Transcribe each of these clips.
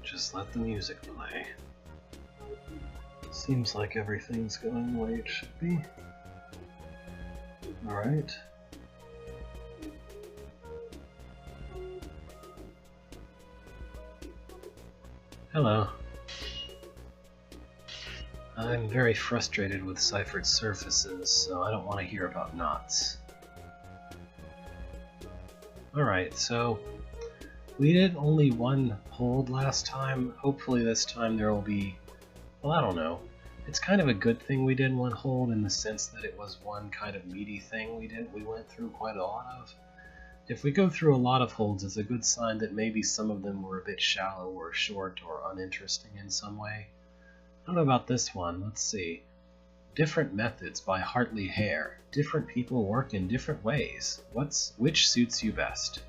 Just let the music play. Seems like everything's going the way it should be. Alright. Hello. I'm very frustrated with ciphered surfaces, so I don't want to hear about knots. Alright, so we did only one hold last time. Hopefully this time there will be... well, I don't know. It's kind of a good thing we did one hold in the sense that it was one kind of meaty thing we went through quite a lot of. If we go through a lot of holds, it's a good sign that maybe some of them were a bit shallow or short or uninteresting in some way. I don't know about this one. Let's see. Different Methods by Hartley Hare. Different people work in different ways. Which suits you best?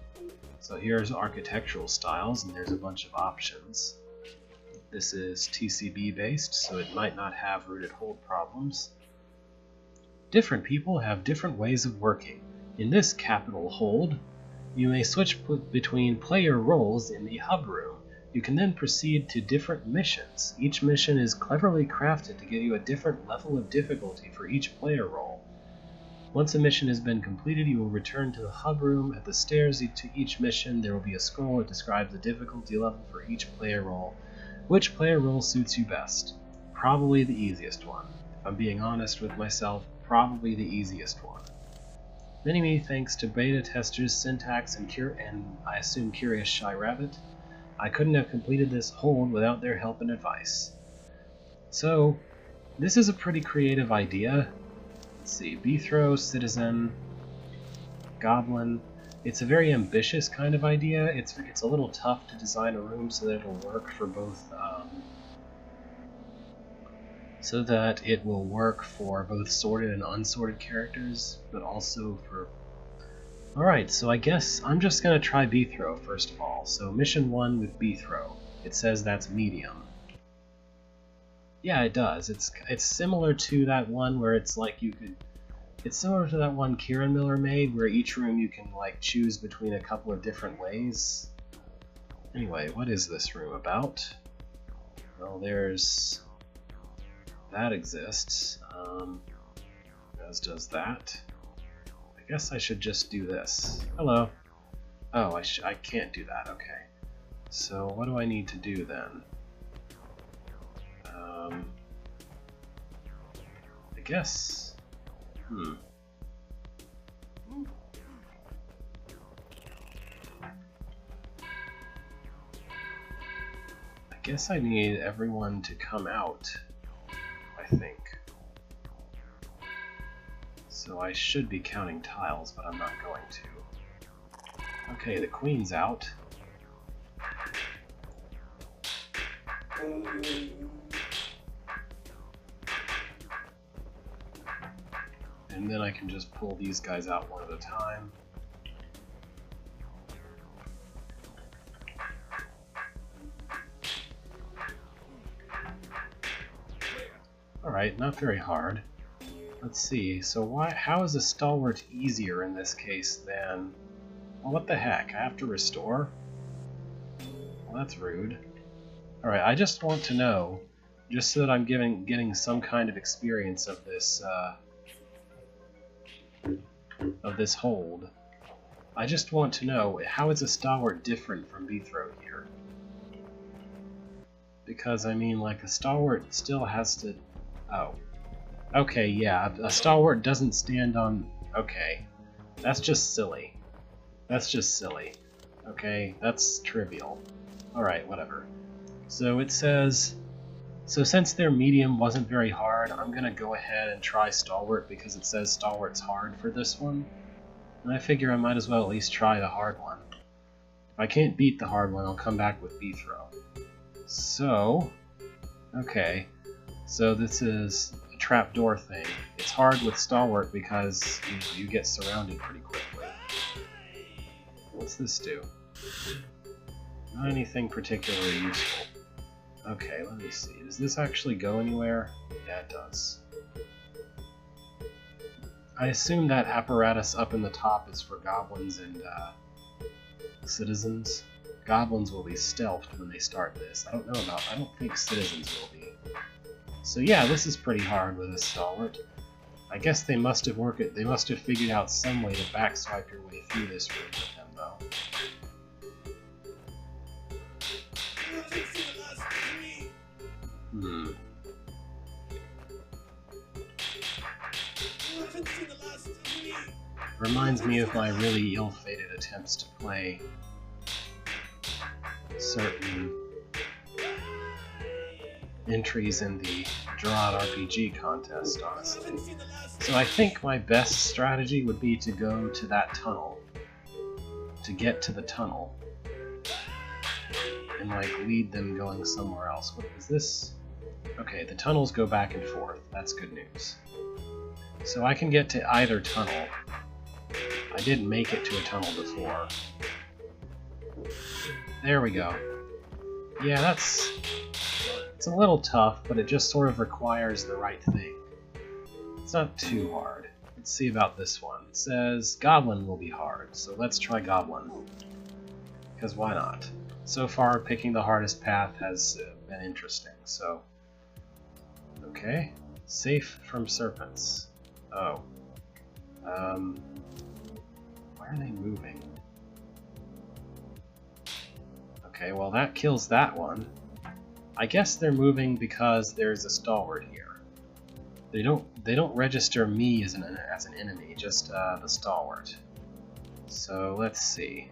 So here's architectural styles, and there's a bunch of options. This is TCB based, so it might not have rooted hold problems. Different people have different ways of working. In this capital hold, you may switch between player roles in the hub room. You can then proceed to different missions. Each mission is cleverly crafted to give you a different level of difficulty for each player role. Once a mission has been completed, you will return to the hub room. At the stairs to each mission, there will be a scroll that describes the difficulty level for each player role. Which player role suits you best? Probably the easiest one. If I'm being honest with myself, probably the easiest one. Many thanks to beta testers Syntax and I assume Curious Shy Rabbit. I couldn't have completed this hold without their help and advice. So, this is a pretty creative idea. Let's see, Beethro, Citizen, Goblin. It's a very ambitious kind of idea. It's a little tough to design a room so that it'll work for both, sorted and unsorted characters, but also for... Alright, so I guess I'm just going to try Beethro first of all. So mission 1 with Beethro. It says that's medium. Yeah, it does. It's similar to that one where it's like you could... It's similar to that one Kieran Miller made, where each room you can like choose between a couple of different ways. Anyway, what is this room about? Well, there's... that exists, as does that. I guess I should just do this. Hello. Oh, I can't do that, okay. So what do I need to do then? I guess... I guess I need everyone to come out, I think. So I should be counting tiles, but I'm not going to. Okay, the queen's out. And then I can just pull these guys out one at a time. Alright, not very hard. Let's see, so how is a stalwart easier in this case than... Well, what the heck, I have to restore? Well, that's rude. Alright, I just want to know, just so that I'm getting some kind of experience of this hold. I just want to know, how is a stalwart different from Beethro here? Because, I mean, like, a stalwart still has to... Oh. Okay, yeah, a stalwart doesn't stand on... Okay. That's just silly. That's just silly. Okay, that's trivial. Alright, whatever. So it says... So since their medium wasn't very hard, I'm gonna go ahead and try Stalwart because it says Stalwart's hard for this one. And I figure I might as well at least try the hard one. If I can't beat the hard one, I'll come back with Beethro. So... Okay. So this is a trapdoor thing. It's hard with Stalwart because you get surrounded pretty quickly. What's this do? Not anything particularly useful. Okay, let me see. Does this actually go anywhere? Yeah, it does. I assume that apparatus up in the top is for goblins and citizens. goblins will be stealthed when they start this. I don't think citizens will be. So yeah, this is pretty hard with a stalwart. I guess they must have figured out some way to backswipe your way through this room with him, though. Reminds me of my really ill-fated attempts to play certain entries in the Gerard RPG contest, honestly. So I think my best strategy would be to go to that tunnel, to get to the tunnel, and like lead them going somewhere else. What is this? Okay, the tunnels go back and forth. That's good news. So I can get to either tunnel. I did make it to a tunnel before. There we go. Yeah, it's a little tough, but it just sort of requires the right thing. It's not too hard. Let's see about this one. It says Goblin will be hard, so let's try Goblin. Because why not? So far, picking the hardest path has been interesting, so... Okay. Safe from serpents. Oh. Why are they moving? Okay, well that kills that one. I guess they're moving because there's a stalwart here. They don't register me as an enemy, just the stalwart. So let's see.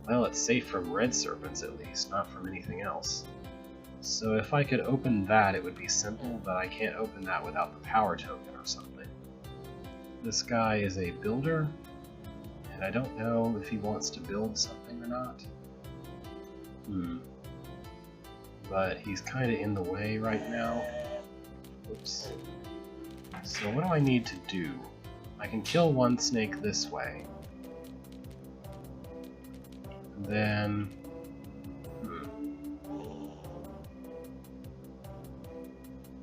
Well, it's safe from red serpents at least, not from anything else. So if I could open that, it would be simple, but I can't open that without the power token or something. This guy is a builder, and I don't know if he wants to build something or not. But he's kind of in the way right now. Oops. So what do I need to do? I can kill one snake this way. And then...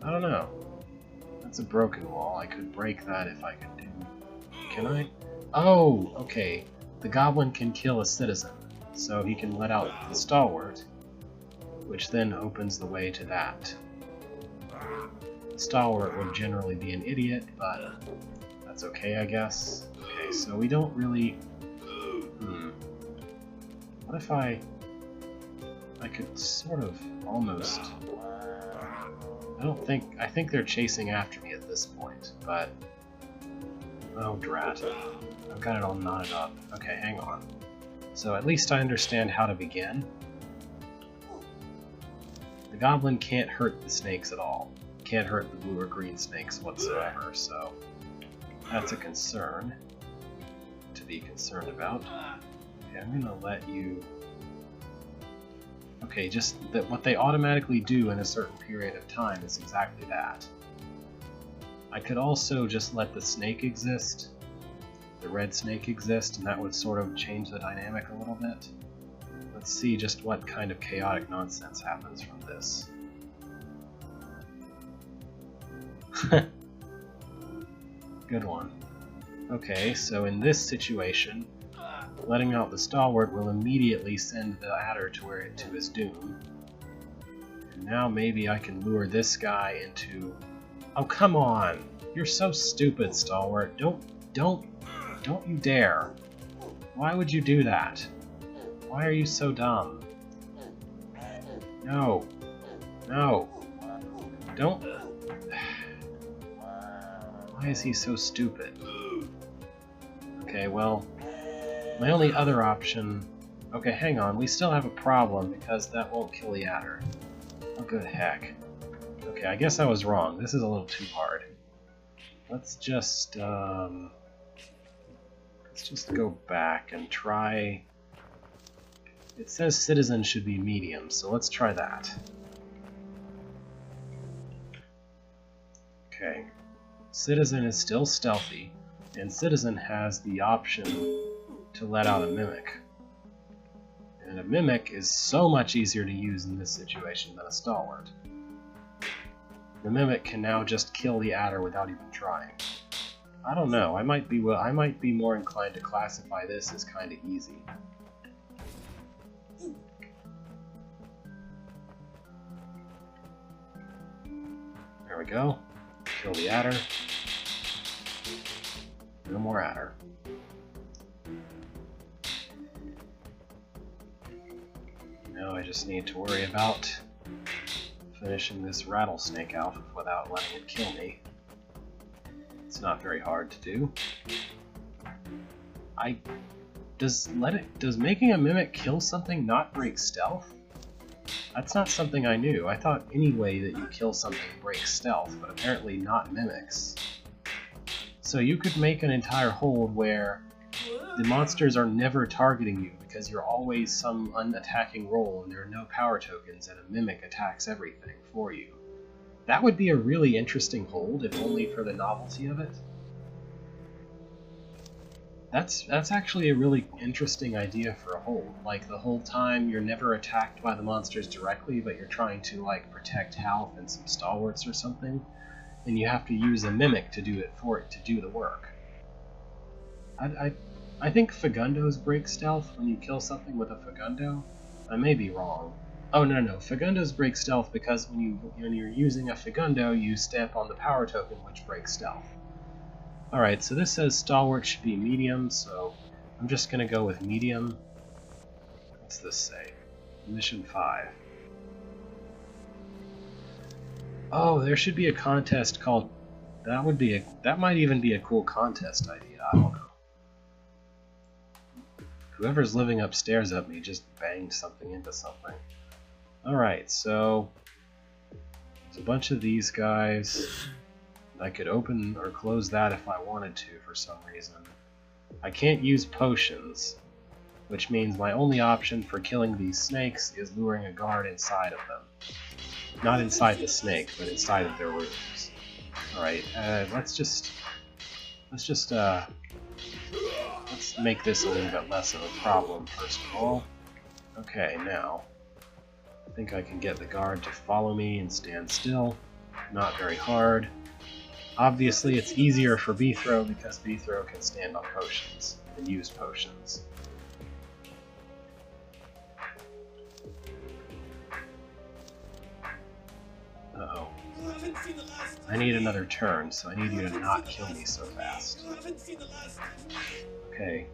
I don't know. That's a broken wall. I could break that if I could do... Can I? Oh, okay. The goblin can kill a citizen, so he can let out the stalwart, which then opens the way to that. The stalwart would generally be an idiot, but that's okay, I guess. Okay, so we don't really... What if I could sort of almost... I think they're chasing after me at this point, but... Oh, drat. I've got it all knotted up. Okay, hang on. So at least I understand how to begin. The goblin can't hurt the snakes at all. Can't hurt the blue or green snakes whatsoever, so that's a concern to be concerned about. Okay, I'm gonna let you... Okay, just that what they automatically do in a certain period of time is exactly that. I could also just let the snake exist, the red snake exist, and that would sort of change the dynamic a little bit. Let's see just what kind of chaotic nonsense happens from this. Good one. Okay, so in this situation, letting out the stalwart will immediately send the adder to his doom. And now maybe I can lure this guy into... Oh, come on! You're so stupid, stalwart. Don't you dare. Why would you do that? Why are you so dumb? No. No. Don't... Why is he so stupid? Okay, well... My only other option... Okay, hang on, we still have a problem because that won't kill the adder. Oh, good heck. Okay, I guess I was wrong. This is a little too hard. Let's just go back and try... It says citizen should be medium, so let's try that. Okay. Citizen is still stealthy, and citizen has the option to let out a mimic. And a mimic is so much easier to use in this situation than a stalwart. The mimic can now just kill the adder without even trying. I don't know, I might be more inclined to classify this as kind of easy. There we go. Kill the adder. No more adder. Now I just need to worry about finishing this rattlesnake out without letting it kill me. It's not very hard to do. Does making a mimic kill something not break stealth? That's not something I knew. I thought any way that you kill something breaks stealth, but apparently not mimics. So you could make an entire hold where the monsters are never targeting you because you're always some unattacking role and there are no power tokens and a mimic attacks everything for you. That would be a really interesting hold, if only for the novelty of it. That's actually a really interesting idea for a hold. Like, the whole time you're never attacked by the monsters directly, but you're trying to, like, protect Half and some stalwarts or something, and you have to use a mimic to do the work. I think Fagundos break stealth when you kill something with a Fagundo. I may be wrong. Oh, no. Fagundos break stealth because when you're using a Fagundo, you step on the power token, which breaks stealth. Alright, so this says Stalwart should be medium, so I'm just going to go with medium. What's this say? Mission 5. Oh, there should be a contest called... That might even be a cool contest idea, I don't know. Whoever's living upstairs at me just banged something into something. Alright, so... there's a bunch of these guys... I could open or close that if I wanted to for some reason. I can't use potions, which means my only option for killing these snakes is luring a guard inside of them. Not inside the snake, but inside of their rooms. Alright, let's make this a little bit less of a problem first of all. Okay, now, I think I can get the guard to follow me and stand still. Not very hard. Obviously, it's easier for Beethro because Beethro can stand on potions and use potions. Uh-oh. I need another turn, so I need you to not kill me so fast. Okay.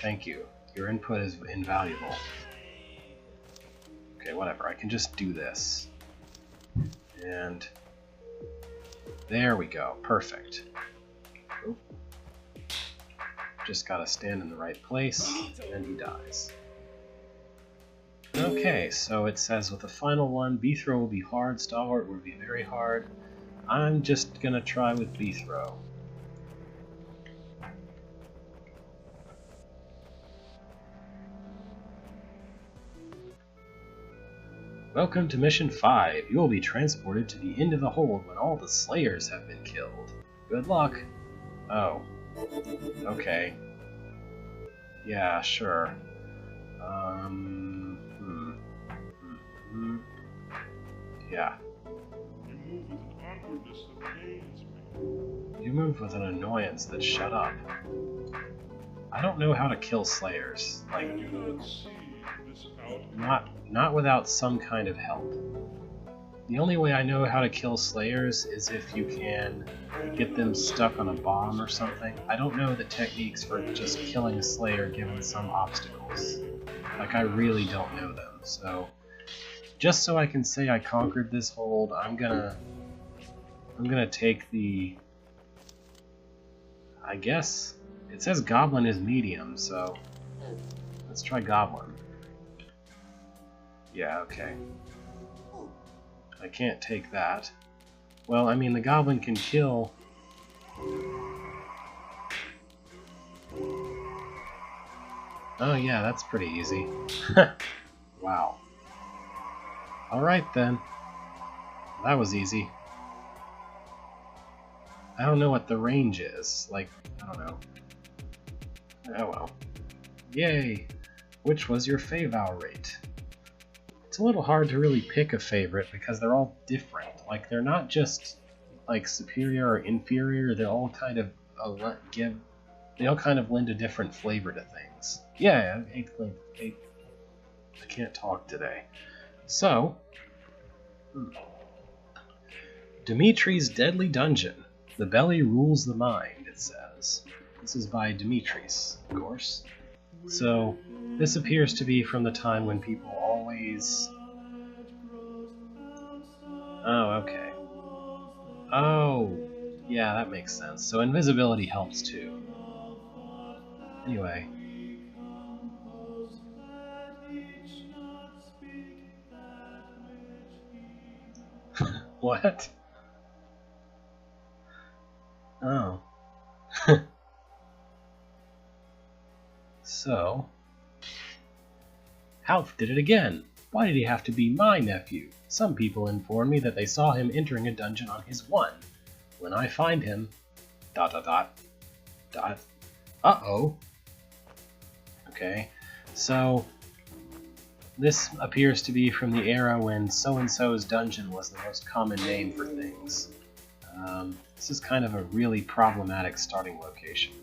Thank you. Your input is invaluable. Okay, whatever. I can just do this. And... there we go. Perfect. Oop. Just gotta stand in the right place, and he dies. Okay, so it says with the final one, Beethro will be hard, Stalwart will be very hard. I'm just gonna try with Beethro. Welcome to Mission 5. You will be transported to the end of the hold when all the Slayers have been killed. Good luck. Oh. Okay. Yeah, sure. Yeah. You move with an annoyance that shut up. I don't know how to kill Slayers. Like, not without some kind of help. The only way I know how to kill Slayers is if you can get them stuck on a bomb or something. I don't know the techniques for just killing a Slayer given some obstacles. Like, I really don't know them, so... just so I can say I conquered this hold, I'm gonna take the... I guess... it says Goblin is medium, so... let's try Goblin. Yeah, okay. I can't take that. Well, I mean, the Goblin can kill... oh yeah, that's pretty easy. Wow. Alright then. That was easy. I don't know what the range is. Like, I don't know. Oh well. Yay! Which was your Feyvow rate? It's a little hard to really pick a favorite because they're all different. Like, they're not just like superior or inferior, they're all kind of They all kind of lend a different flavor to things. Yeah, I can't talk today. So, Dimitri's Deadly Dungeon. The belly rules the mind, it says. This is by Dimitris, of course. So, this appears to be from the time when people always... Oh, okay. Oh, yeah, that makes sense. So invisibility helps too. Anyway. What? Oh. So... Half did it again. Why did he have to be my nephew? Some people informed me that they saw him entering a dungeon on his one. When I find him... ... Uh-oh. Okay, so... This appears to be from the era when so-and-so's dungeon was the most common name for things. This is kind of a really problematic starting location.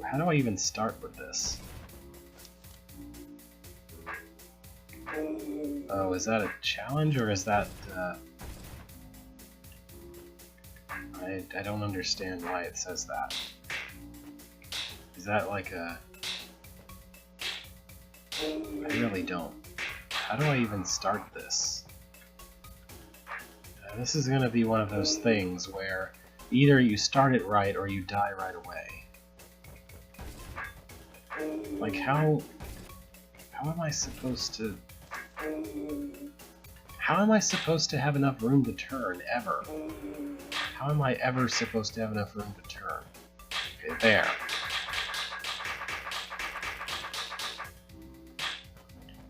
How do I even start with this? Oh, is that a challenge or is that... I don't understand why it says that. Is that like a... I really don't. How do I even start this? This is going to be one of those things where either you start it right or you die right away. Like how am I supposed to... How am I supposed to have enough room to turn, ever? How am I ever supposed to have enough room to turn? Okay, there.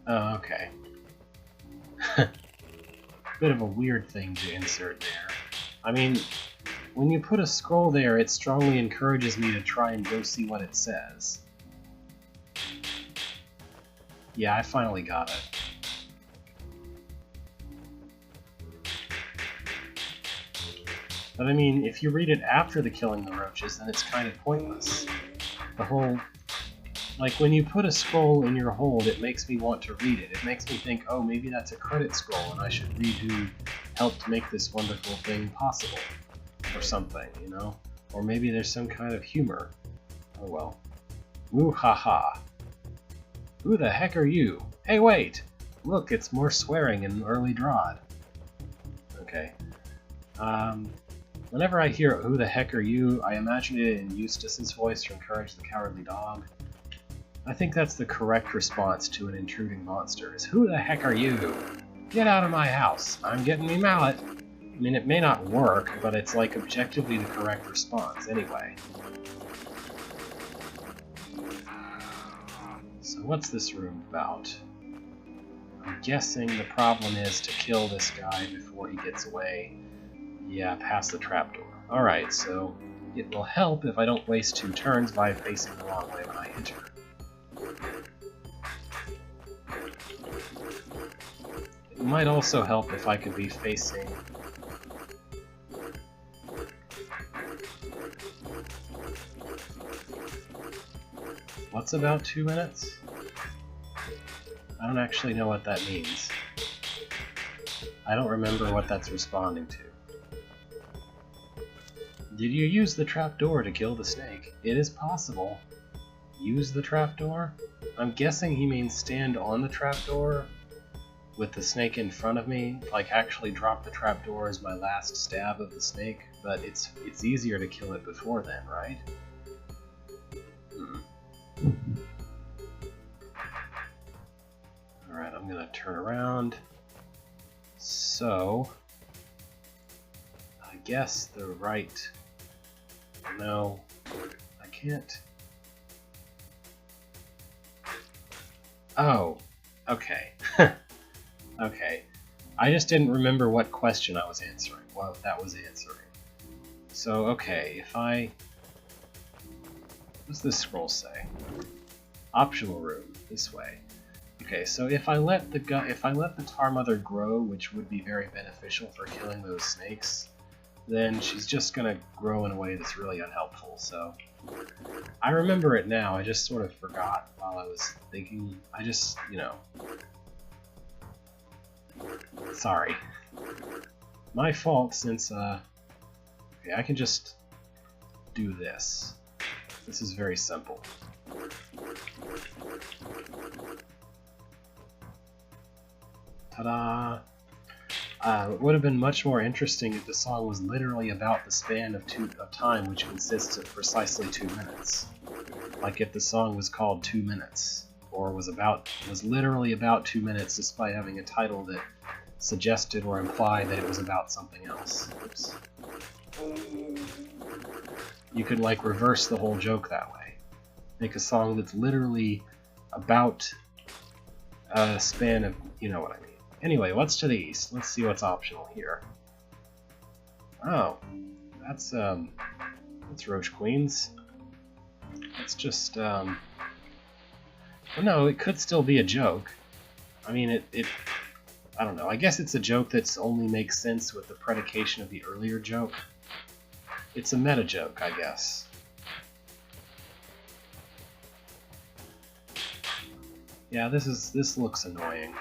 Oh, okay. Bit of a weird thing to insert there. I mean, when you put a scroll there, it strongly encourages me to try and go see what it says. Yeah, I finally got it. But I mean, if you read it after the killing the roaches, then it's kind of pointless. The whole... Like, when you put a scroll in your hold, it makes me want to read it. It makes me think, oh, maybe that's a credit scroll, and I should read who helped make this wonderful thing possible. Or something, you know? Or maybe there's some kind of humor. Oh well. Woo-ha-ha. Who the heck are you? Hey, wait! Look, it's more swearing in Early Drod. Okay. Whenever I hear who the heck are you, I imagine it in Eustace's voice from Courage the Cowardly Dog. I think that's the correct response to an intruding monster, is who the heck are you? Get out of my house! I'm getting me mallet! I mean, it may not work, but it's like objectively the correct response anyway. So what's this room about? I'm guessing the problem is to kill this guy before he gets away. Yeah, past the trapdoor. Alright, so it will help if I don't waste 2 turns by facing the wrong way when I enter. It might also help if I could be facing... What's about 2 minutes? I don't actually know what that means. I don't remember what that's responding to. Did you use the trapdoor to kill the snake? It is possible. Use the trapdoor? I'm guessing he means stand on the trapdoor with the snake in front of me, like actually drop the trapdoor as my last stab of the snake, but it's easier to kill it before then, right? Alright, I'm gonna turn around. So, I guess the right... No, I can't... Oh, okay. Okay. I just didn't remember what question I was answering, what that was answering. So, okay, if I... What's this scroll say? Optional room, this way. Okay, so if I let the Tar Mother grow, which would be very beneficial for killing those snakes, then she's just gonna grow in a way that's really unhelpful. So I remember it now, I just sort of forgot while I was thinking. I just, you know... Sorry. My fault, since, okay, I can just do this. This is very simple. Ta-da! It would have been much more interesting if the song was literally about the span of time, which consists of precisely 2 minutes. Like if the song was called 2 Minutes, or was literally about 2 minutes, despite having a title that suggested or implied that it was about something else. Oops. You could like reverse the whole joke that way. Make a song that's literally about a span of, you know what I mean. Anyway, what's to the east? Let's see what's optional here. Oh, that's Roach Queens. Let's just, well, no, it could still be a joke. I mean, I don't know, I guess it's a joke that's only makes sense with the predication of the earlier joke. It's a meta joke, I guess. Yeah, this looks annoying.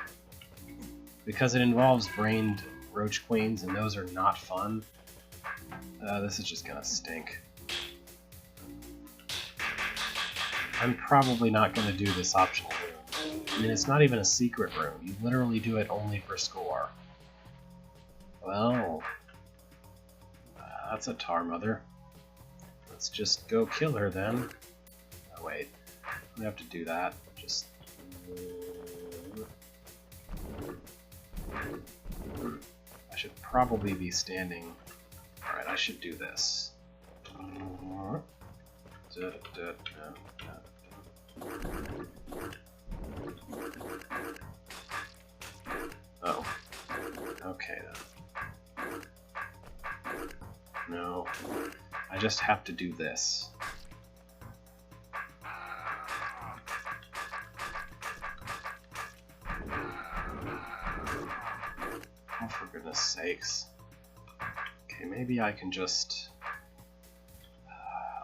Because it involves brained Roach Queens, and those are not fun. This is just gonna stink. I'm probably not gonna do this optional room. I mean, it's not even a secret room. You literally do it only for score. Well, that's a tar mother. Let's just go kill her then. Oh wait, we have to do that. Just... I should probably be standing... Alright, I should do this. Oh. Okay then. No. I just have to do this. Oh, for goodness sakes. Okay, maybe I can just...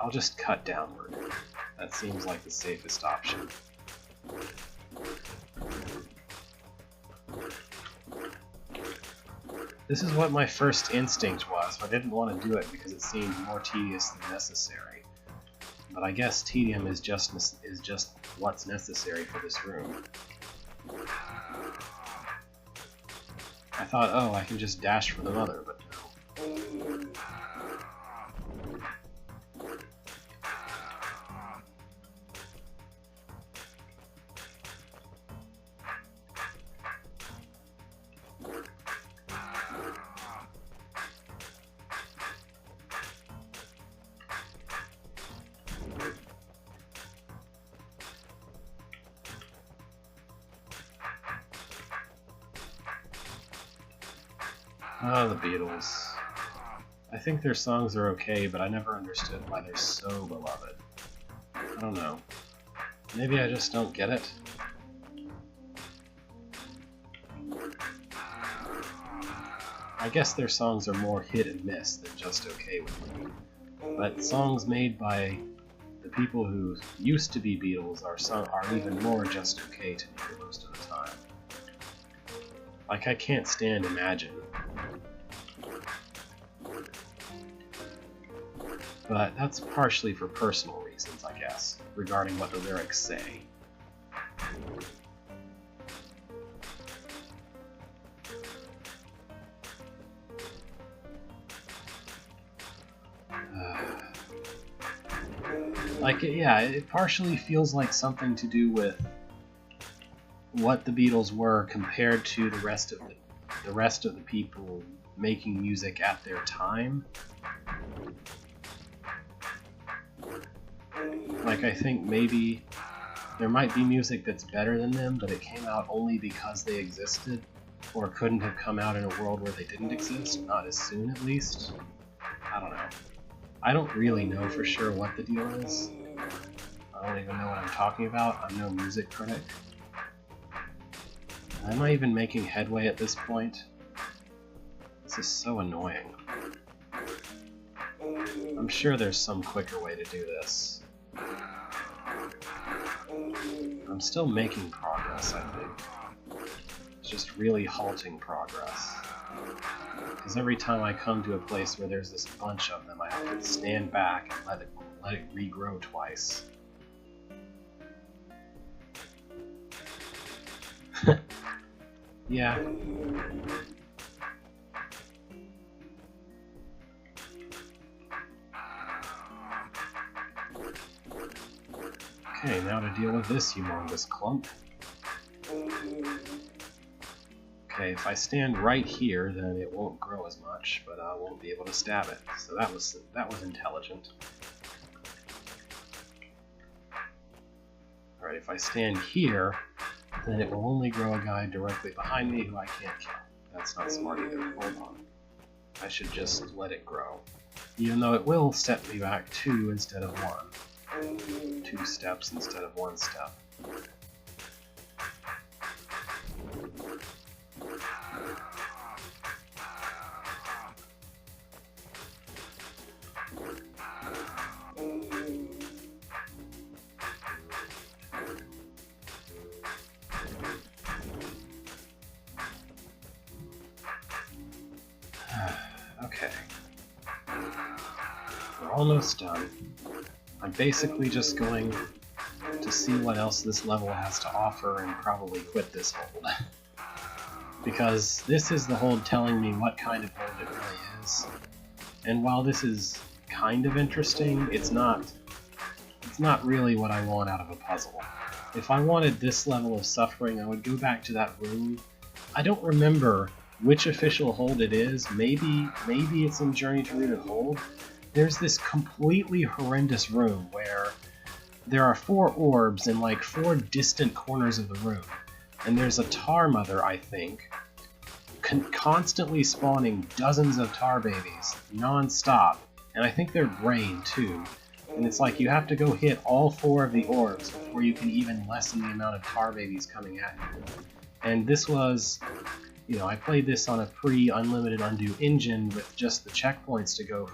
I'll just cut downward. That seems like the safest option. This is what my first instinct was, but I didn't want to do it because it seemed more tedious than necessary. But I guess tedium is just what's necessary for this room. I thought, oh, I can just dash for the mother, but no. Oh, the Beatles. I think their songs are okay, but I never understood why they're so beloved. I don't know. Maybe I just don't get it? I guess their songs are more hit and miss than just okay with me. But songs made by the people who used to be Beatles are even more just okay to me most of the time. Like, I can't stand Imagine. But that's partially for personal reasons, I guess, regarding what the lyrics say. Like, yeah, it partially feels like something to do with what the Beatles were compared to the rest of the people making music at their time. Like, I think maybe there might be music that's better than them, but it came out only because they existed, or couldn't have come out in a world where they didn't exist, not as soon at least. I don't know. I don't really know for sure what the deal is. I don't even know what I'm talking about. I'm no music critic. Am I even making headway at this point? This is so annoying. I'm sure there's some quicker way to do this. I'm still making progress, I think. It's just really halting progress. Because every time I come to a place where there's this bunch of them, I have to stand back and let it regrow twice. Yeah. Okay, now to deal with this humongous clump. Okay, if I stand right here, then it won't grow as much, but I won't be able to stab it. So that was intelligent. Alright, if I stand here, then it will only grow a guy directly behind me who I can't kill. That's not smart either. Hold on. I should just let it grow. Even though it will step me back 2 instead of 1. 2 steps instead of 1 step. Okay. We're almost done. I'm basically just going to see what else this level has to offer and probably quit this hold. Because this is the hold telling me what kind of hold it really is. And while this is kind of interesting, it's not really what I want out of a puzzle. If I wanted this level of suffering, I would go back to that room. I don't remember which official hold it is. Maybe it's in Journey to Rooted Hold. There's this completely horrendous room where there are 4 orbs in like 4 distant corners of the room. And there's a tar mother, I think, constantly spawning dozens of tar babies, non-stop. And I think they're brain too. And it's like you have to go hit all 4 of the orbs before you can even lessen the amount of tar babies coming at you. And this was, you know, I played this on a pre-unlimited undo engine with just the checkpoints to go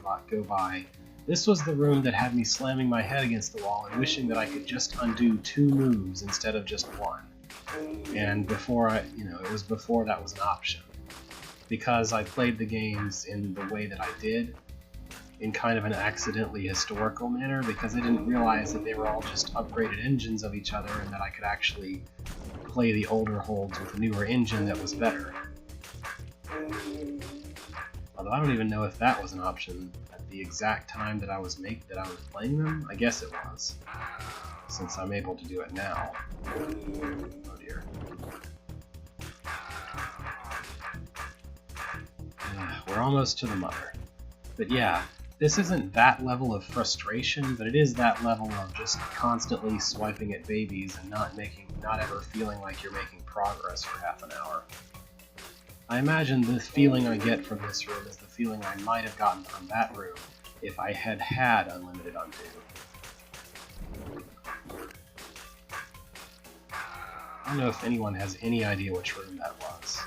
by. This was the room that had me slamming my head against the wall and wishing that I could just undo 2 moves instead of just 1. And before it was before that was an option. Because I played the games in the way that I did, in kind of an accidentally historical manner, because I didn't realize that they were all just upgraded engines of each other and that I could actually play the older holds with a newer engine that was better. Although I don't even know if that was an option at the exact time that I was playing them. I guess it was, since I'm able to do it now. Oh dear. We're almost to the mother. But yeah, this isn't that level of frustration, but it is that level of just constantly swiping at babies and not ever feeling like you're making progress for half an hour. I imagine the feeling I get from this room is the feeling I might have gotten from that room if I had had unlimited undo. I don't know if anyone has any idea which room that was.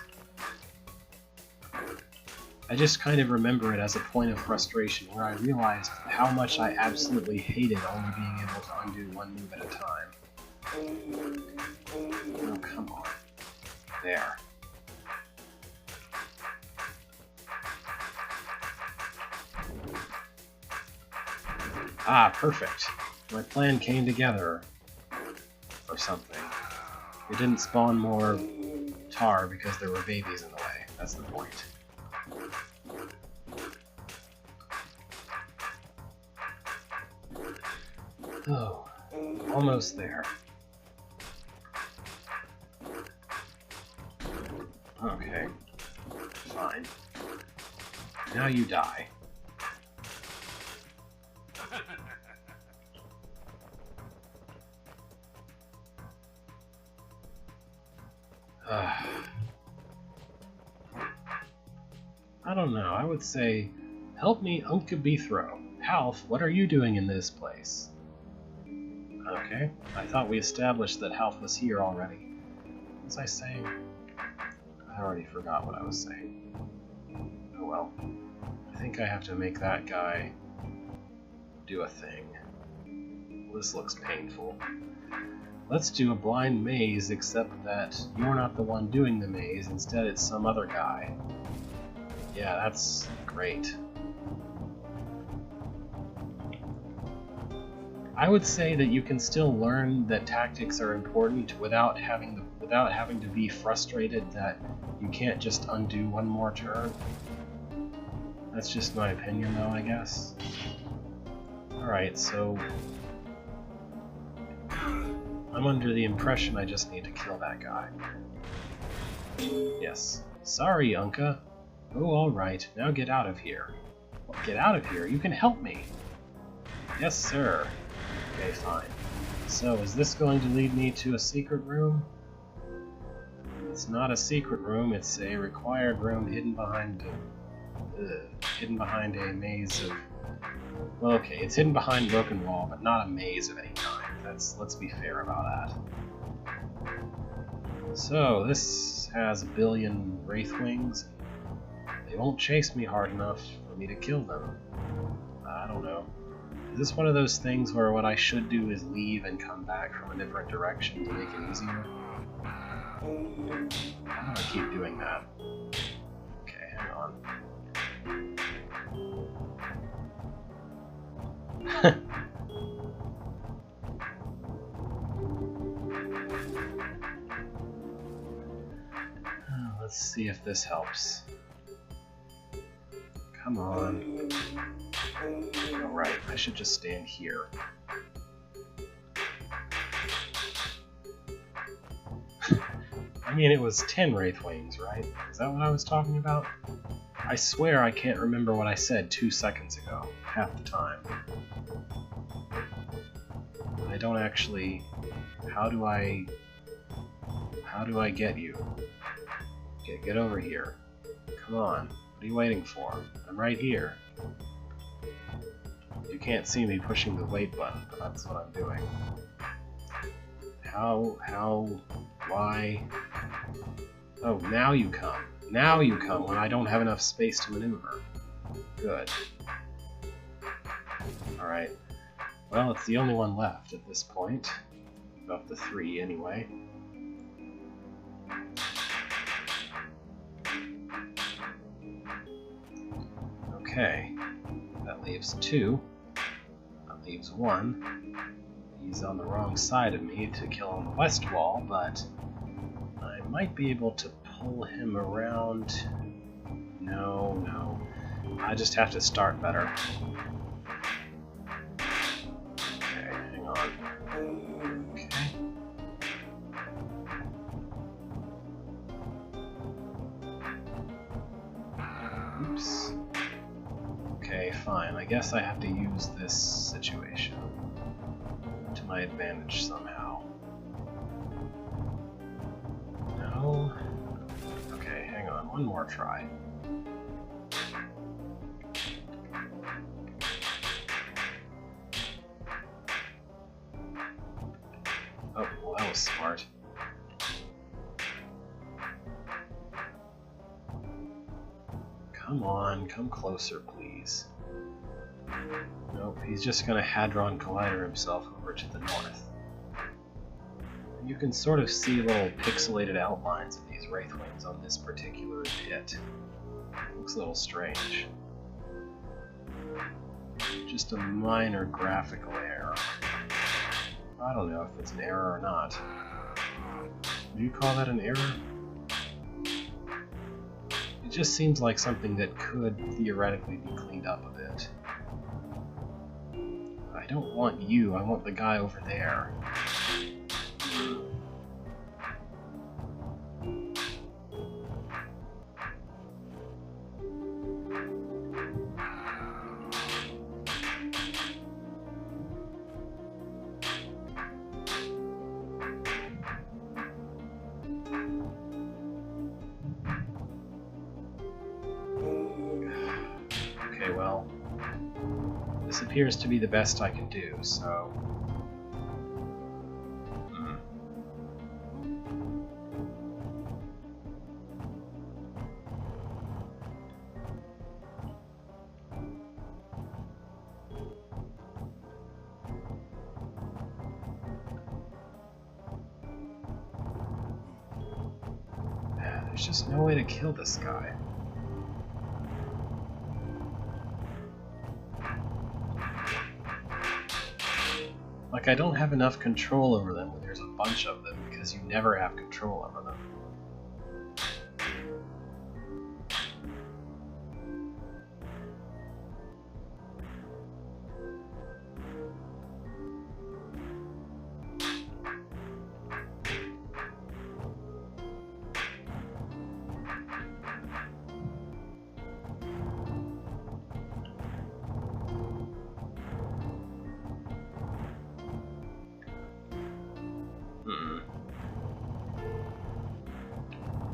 I just kind of remember it as a point of frustration where I realized how much I absolutely hated only being able to undo 1 move at a time. Oh, come on. There. Ah, perfect. My plan came together. Or something. It didn't spawn more tar because there were babies in the way. That's the point. Oh, almost there. Okay, fine. Now you die. I don't know, I would say, help me, Unca Beethro. Half, what are you doing in this place? Okay, I thought we established that Half was here already. What was I saying? I already forgot what I was saying. Oh well. I think I have to make that guy do a thing. This looks painful. Let's do a blind maze, except that you're not the one doing the maze, instead it's some other guy. Yeah, that's great. I would say that you can still learn that tactics are important without having to be frustrated that you can't just undo one more turn. That's just my opinion, though, I guess. Alright, so I'm under the impression I just need to kill that guy. Yes. Sorry, Unka. Oh, alright. Now get out of here. Well, get out of here? You can help me! Yes, sir. Okay, fine. So, is this going to lead me to a secret room? It's not a secret room, it's a required room hidden behind a maze of... Well, okay, it's hidden behind broken wall, but not a maze of any kind. Let's be fair about that. So, this has a billion Wraithwings. They won't chase me hard enough for me to kill them. I don't know. Is this one of those things where what I should do is leave and come back from a different direction to make it easier? How do I keep doing that? Okay, hang on. Let's see if this helps. Come on. Alright, I should just stand here. I mean, it was 10 Wraithwings, right? Is that what I was talking about? I swear I can't remember what I said 2 seconds ago, half the time. I don't actually... How do I get you? Okay, get over here. Come on. What are you waiting for? I'm right here. You can't see me pushing the wait button, but that's what I'm doing. Why? Oh, now you come. Now you come when I don't have enough space to maneuver. Good. Alright. Well, it's the only one left at this point. Of the 3, anyway. Okay. That leaves 2. That leaves 1. He's on the wrong side of me to kill on the west wall, but I might be able to pull him around. No. I just have to start better. Okay, hang on. Okay. Oops. Okay, fine. I guess I have to use this situation to my advantage somehow. No. Okay, hang on. One more try. Oh, well, that was smart. Come on, come closer, please. Nope, he's just gonna Hadron Collider himself over to the north. You can sort of see little pixelated outlines of these Wraithwings on this particular pit. Looks a little strange. Just a minor graphical error. I don't know if it's an error or not. Do you call that an error? It just seems like something that could theoretically be cleaned up a bit. I don't want you, I want the guy over there. Okay, well, this appears to be the best I can do, so... There's just no way to kill this guy. Like, I don't have enough control over them when there's a bunch of them, because you never have control over them.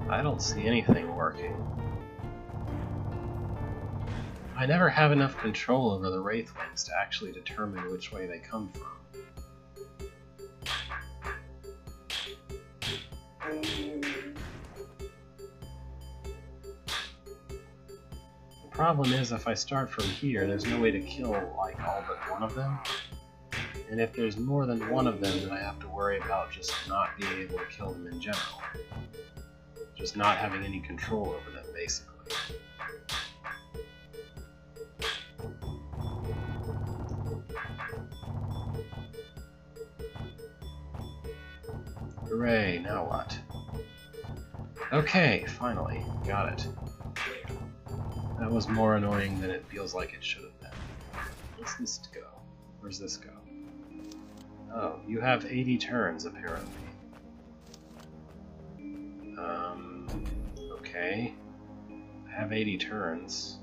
I don't see anything working. I never have enough control over the Wraithwings to actually determine which way they come from. The problem is, if I start from here, there's no way to kill, like, all but one of them. And if there's more than one of them, then I have to worry about just not being able to kill them in general. Just not having any control over them, basically. Hooray, now what? Okay, finally, got it. That was more annoying than it feels like it should have been. Where's this go? Where's this go? Oh, you have 80 turns, apparently. Okay. I have 80 turns.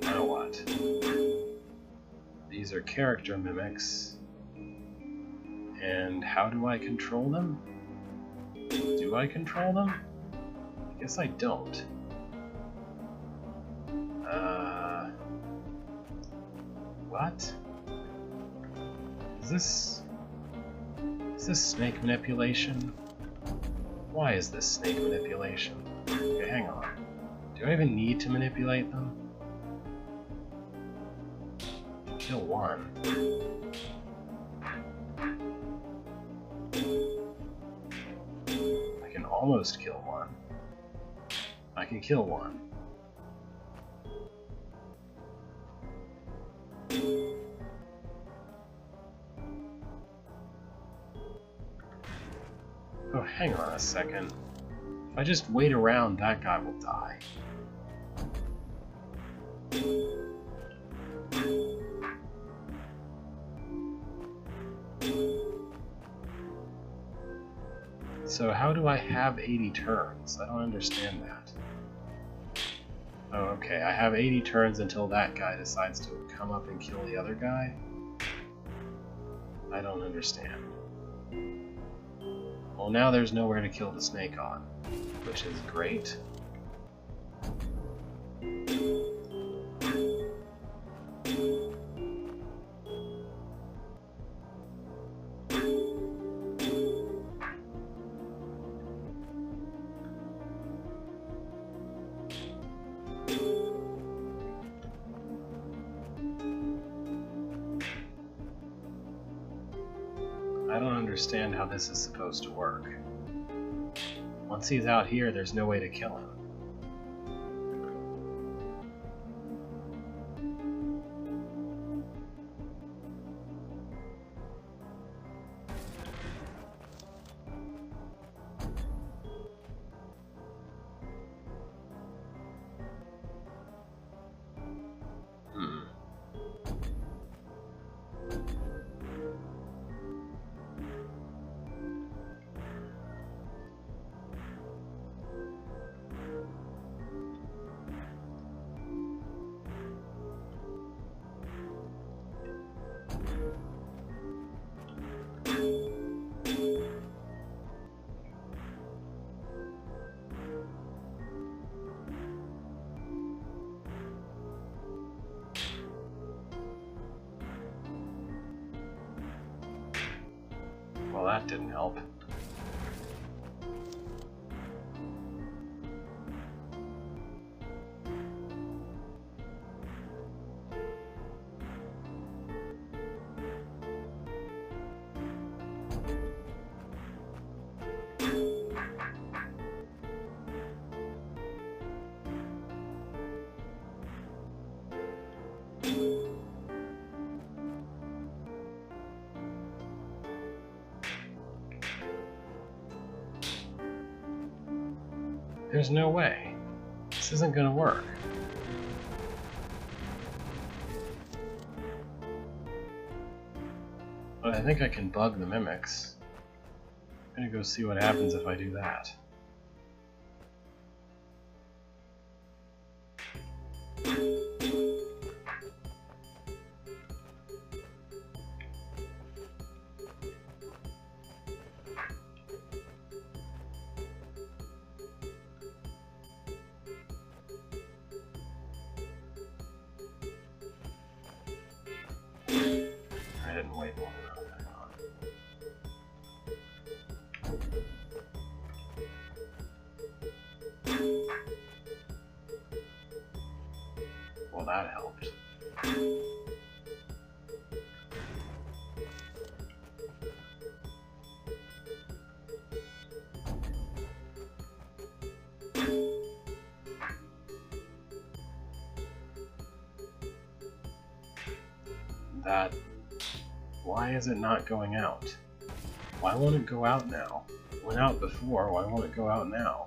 Now what? These are character mimics. And how do I control them? Do I control them? I guess I don't. What? Is this snake manipulation? Why is this snake manipulation? Okay, hang on. Do I even need to manipulate them? Kill one. I can almost kill one. I can kill one. Oh, hang on a second. If I just wait around, that guy will die. So how do I have 80 turns? I don't understand that. Oh, okay, I have 80 turns until that guy decides to come up and kill the other guy? I don't understand. Well, now there's nowhere to kill the snake on, which is great. I don't understand how this is supposed to work. Once he's out here, there's no way to kill him. Well, that didn't help. There's no way. This isn't gonna work. But I think I can bug the mimics. I'm gonna go see what happens if I do that. I didn't wait long enough. Hang on. Well, that helped. That... Why is it not going out? Why won't it go out now? It went out before, why won't it go out now?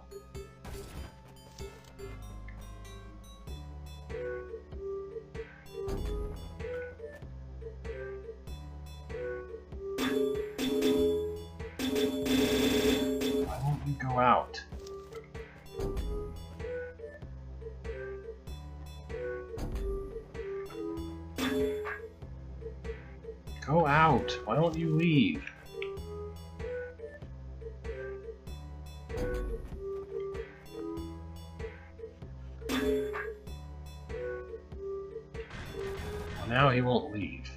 Why won't we go out? Go out! Why don't you leave? Well, now he won't leave.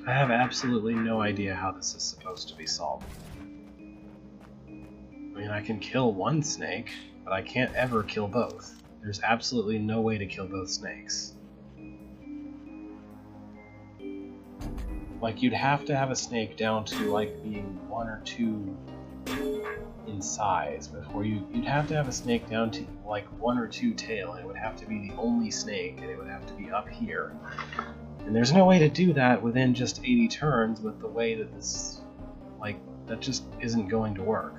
I have absolutely no idea how this is supposed to be solved. I mean, I can kill one snake, but I can't ever kill both. There's absolutely no way to kill both snakes. Like, you'd have to have a snake down to, like, being 1 or 2 in size before you'd have to have a snake down to, like, 1 or 2 tail, and it would have to be the only snake, and it would have to be up here. And there's no way to do that within just 80 turns with the way that this, like, that just isn't going to work.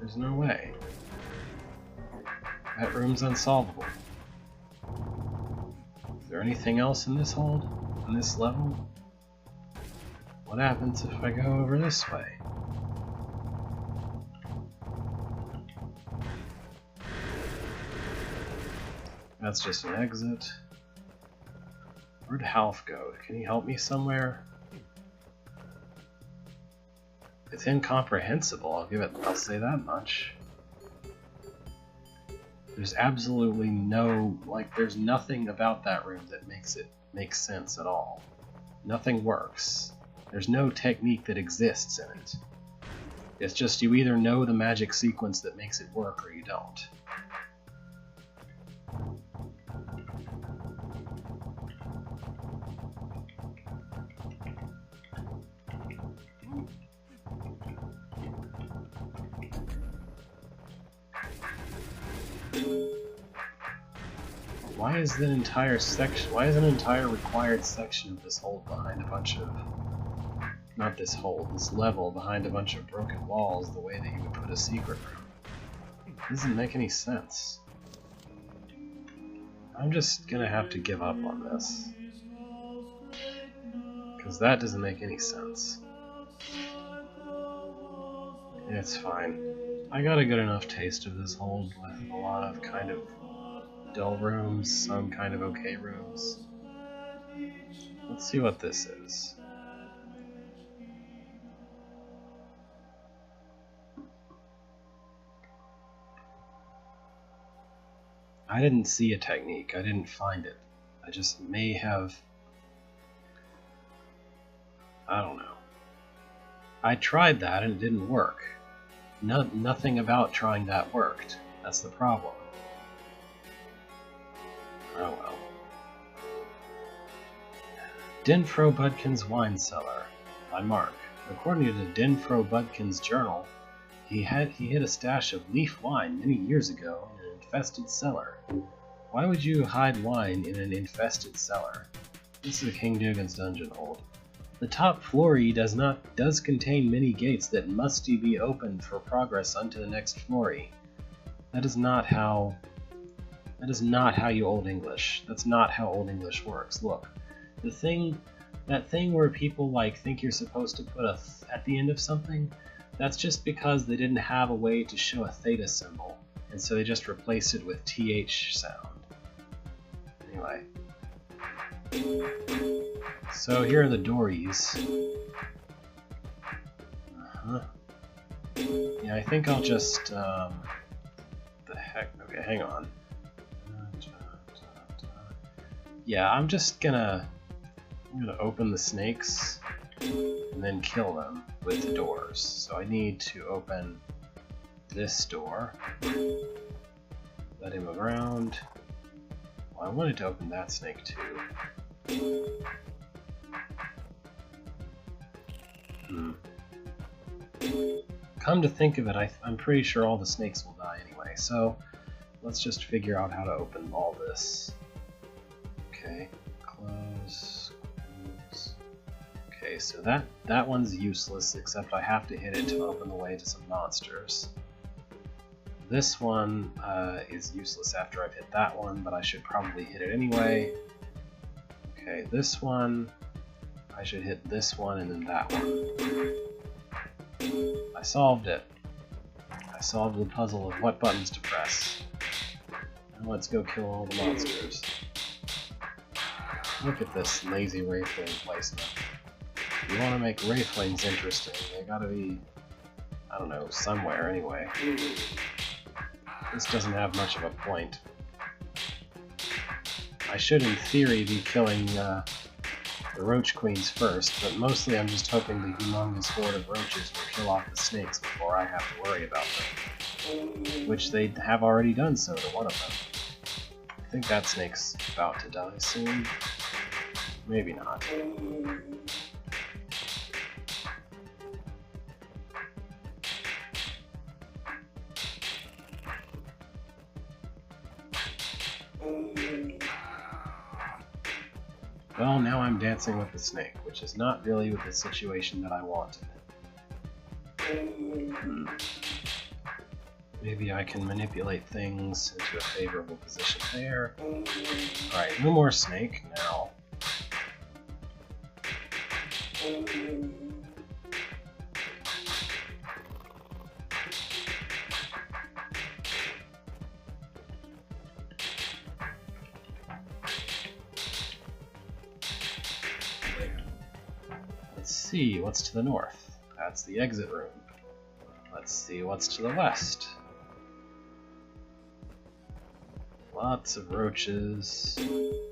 There's no way. That room's unsolvable. Is there anything else in this hold? On this level? What happens if I go over this way? That's just an exit. Where'd Half go? Can he help me somewhere? It's incomprehensible, I'll say that much. There's absolutely no, like, there's nothing about that room that makes it make sense at all. Nothing works. There's no technique that exists in it. It's just you either know the magic sequence that makes it work or you don't. Why is an entire section, why is an entire required section of this hold behind a bunch of, not this hold, this level behind a bunch of broken walls the way that you would put a secret room? It doesn't make any sense. I'm just gonna have to give up on this. Because that doesn't make any sense. It's fine. I got a good enough taste of this hold with a lot of kind of dull rooms, some kind of okay rooms. Let's see what this is. I didn't see a technique. I didn't find it. I just may have... I don't know. I tried that and it didn't work. Nothing about trying that worked. That's the problem. Oh well. Dinfro Budkin's Wine Cellar by Mark. According to Dinfro Budkin's journal, he hid a stash of leaf wine many years ago in an infested cellar. Why would you hide wine in an infested cellar? This is a King Dugan's dungeon hold. The top floory does contain many gates that must be opened for progress unto the next floory. That is not how you Old English. That's not how Old English works. Look, that thing where people like think you're supposed to put a at the end of something, that's just because they didn't have a way to show a theta symbol, and so they just replaced it with th sound. Anyway. So here are the dories. Yeah, I think I'll just, the heck, okay, hang on. Yeah, I'm gonna open the snakes and then kill them with the doors. So I need to open this door, let him around. Well, I wanted to open that snake too. Come to think of it, I'm pretty sure all the snakes will die anyway, so let's just figure out how to open all this. Okay, close. Okay, so that one's useless, except I have to hit it to open the way to some monsters. This one is useless after I've hit that one, but I should probably hit it anyway. Okay, this one, I should hit this one and then that one. I solved it. I solved the puzzle of what buttons to press. Now let's go kill all the monsters. Look at this lazy Wraithwing placement. If you want to make Wraithlings interesting, they gotta be, I don't know, somewhere anyway. This doesn't have much of a point. I should, in theory, be killing the Roach Queens first, but mostly I'm just hoping the humongous horde of roaches will kill off the snakes before I have to worry about them. Which they have already done so to one of them. I think that snake's about to die soon. Maybe not. Well, now I'm dancing with the snake, which is not really the situation that I wanted. Maybe I can manipulate things into a favorable position there. Alright, no more snake now. Let's see what's to the north. That's the exit room. Let's see what's to the west. Lots of roaches.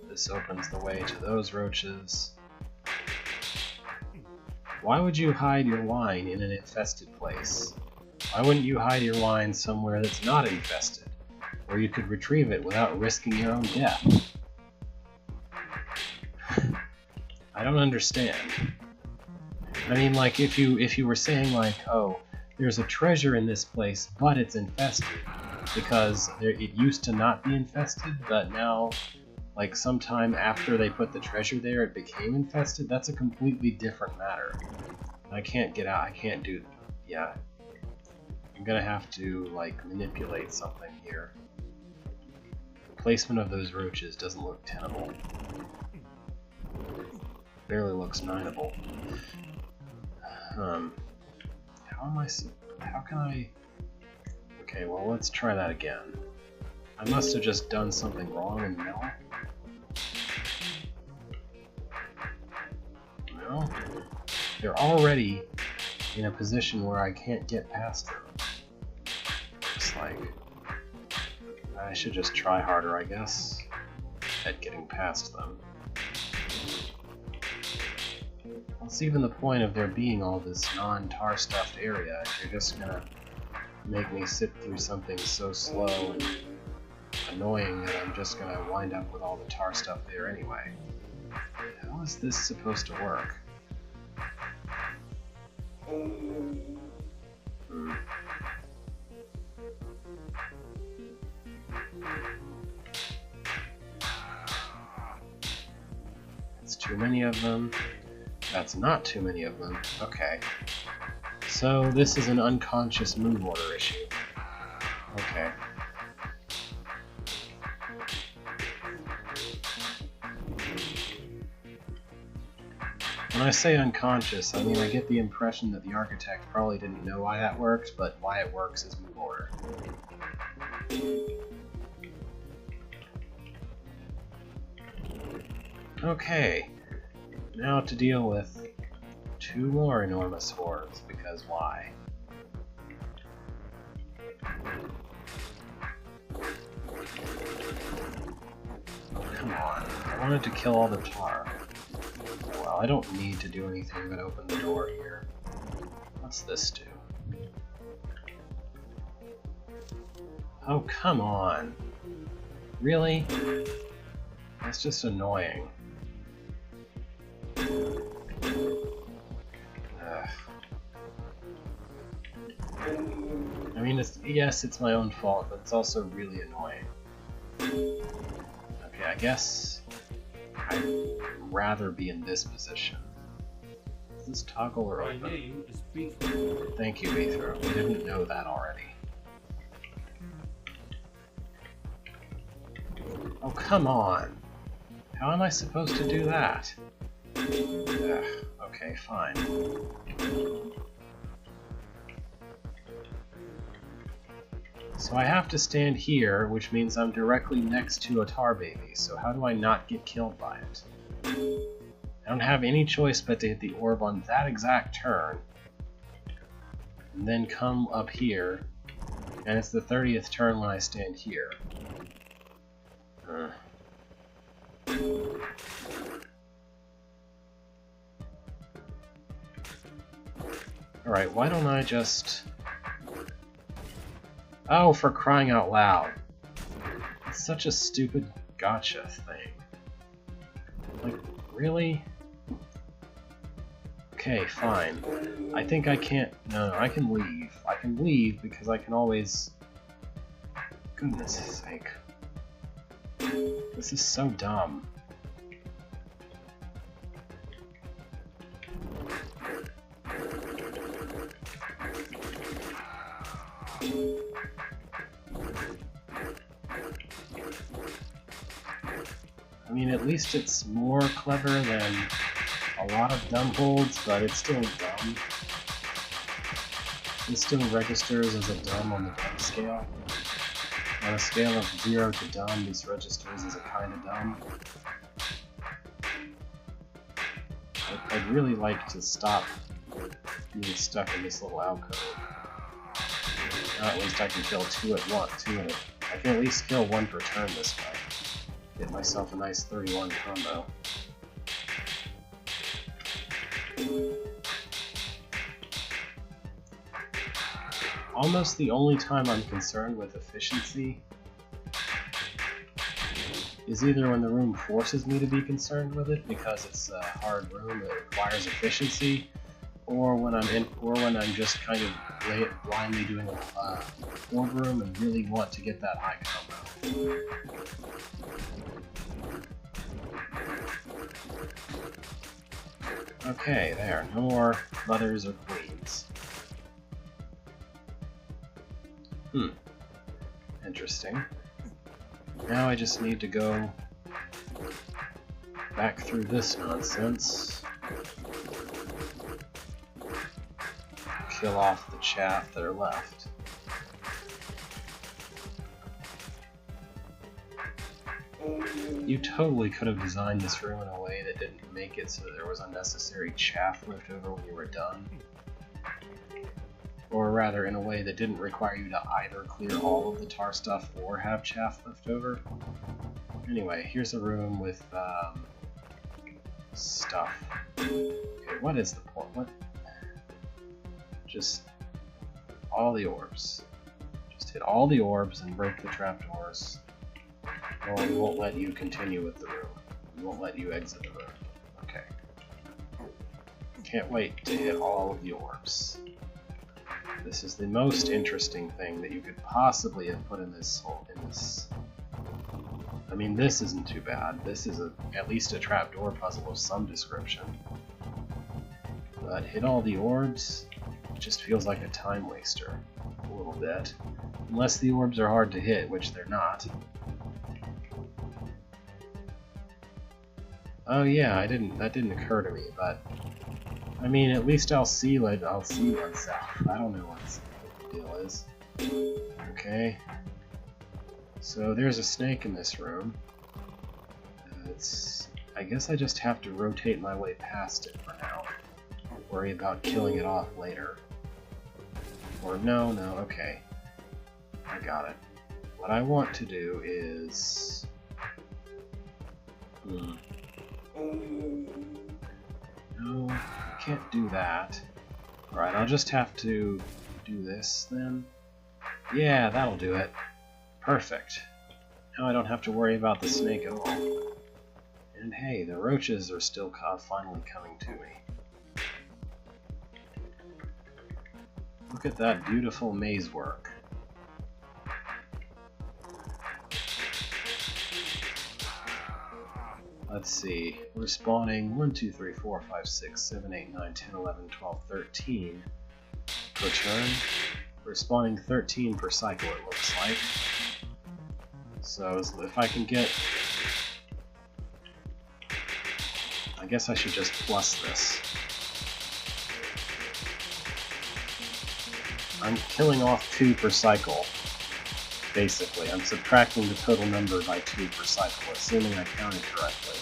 This opens the way to those roaches. Why would you hide your wine in an infested place? Why wouldn't you hide your wine somewhere that's not infested, where you could retrieve it without risking your own death? I don't understand. I mean, like, if you were saying, like, oh, there's a treasure in this place, but it's infested, because it used to not be infested, but now, like, sometime after they put the treasure there, it became infested, that's a completely different matter. I can't get out, I can't do, yeah. I'm gonna have to, like, manipulate something here. placement of those roaches doesn't look tenable. Barely looks nineable. How can I... Okay, well, let's try that again. I must have just done something wrong in the middle. No? They're already in a position where I can't get past them. It's like... I should just try harder, I guess, at getting past them. What's even the point of there being all this non-tar stuffed area if you're just gonna make me sit through something so slow and annoying that I'm just gonna wind up with all the tar stuff there anyway? How is this supposed to work? It's too many of them. That's not too many of them. Okay. So this is an unconscious move order issue. Okay. When I say unconscious, I mean I get the impression that the architect probably didn't know why that worked, but why it works is move order. Okay, now to deal with 2 more enormous hordes, because why? Come on, I wanted to kill all the tar. Well, I don't need to do anything but open the door here. What's this do? Oh, come on. Really? That's just annoying. I mean, yes, it's my own fault, but it's also really annoying. Okay, I guess I'd rather be in this position. Is this toggle or open? My name is Beethro. Thank you, Beethro. We didn't know that already. Oh, come on! How am I supposed to do that? Ugh, okay, fine. So I have to stand here, which means I'm directly next to a tar baby, so how do I not get killed by it? I don't have any choice but to hit the orb on that exact turn, and then come up here, and it's the 30th turn when I stand here. Alright, why don't I just... Oh, for crying out loud. It's such a stupid gotcha thing. Like, really? Okay, fine. I think I can't... No, I can leave. I can leave because I can always... Goodness sake. This is so dumb. I mean, at least it's more clever than a lot of dumb holds, but it's still dumb. It still registers as a dumb on the dumb scale. On a scale of 0 to dumb, this registers as a kind of dumb. I'd really like to stop being stuck in this little alcove. Now at least I can kill 2 at once. I can at least kill 1 per turn this way. Get myself a nice 31 combo. Almost the only time I'm concerned with efficiency is either when the room forces me to be concerned with it because it's a hard room that requires efficiency, or when I'm just kind of blindly doing a orb room and really want to get that high combo. Okay, there. No more mothers or queens. Interesting. now I just need to go back through this nonsense. Kill off the chaff that are left. You totally could have designed this room in a way that didn't make it so that there was unnecessary chaff left over when you were done. Or rather, in a way that didn't require you to either clear all of the tar stuff or have chaff left over. Anyway, here's a room with stuff. Okay, what is the point? What? Just all the orbs. Just hit all the orbs and break the trapdoors. Or we won't let you continue with the room. We won't let you exit the room. Okay. Can't wait to hit all of the orbs. This is the most interesting thing that you could possibly have put in this hole. I mean, this isn't too bad. This is at least a trapdoor puzzle of some description. But hit all the orbs, it just feels like a time waster. A little bit. Unless the orbs are hard to hit, which they're not. Oh yeah, that didn't occur to me, but I mean, at least I'll see myself. I don't know what the deal is. Okay. So there's a snake in this room. I guess I just have to rotate my way past it for now. Worry about killing it off later. Or no, okay. I got it. What I want to do is... No, I can't do that. Alright, I'll just have to do this then. Yeah, that'll do it. Perfect. Now I don't have to worry about the snake at all. And hey, the roaches are still finally coming to me. Look at that beautiful maze work. Let's see, we're spawning 1, 2, 3, 4, 5, 6, 7, 8, 9, 10, 11, 12, 13 per turn. We're spawning 13 per cycle, it looks like. So if I can get... I guess I should just plus this. I'm killing off 2 per cycle. Basically, I'm subtracting the total number by 2 per cycle, assuming I counted correctly.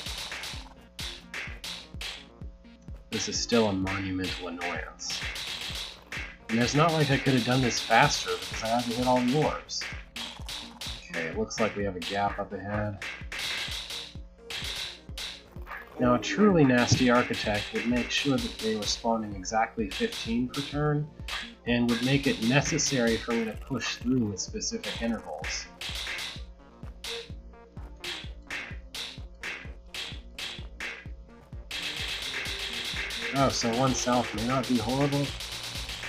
This is still a monumental annoyance. And it's not like I could have done this faster because I had to hit all the orbs. Okay, it looks like we have a gap up ahead. Now, a truly nasty architect would make sure that they were spawning exactly 15 per turn, and would make it necessary for me to push through with specific intervals. Oh, so 1 south may not be horrible?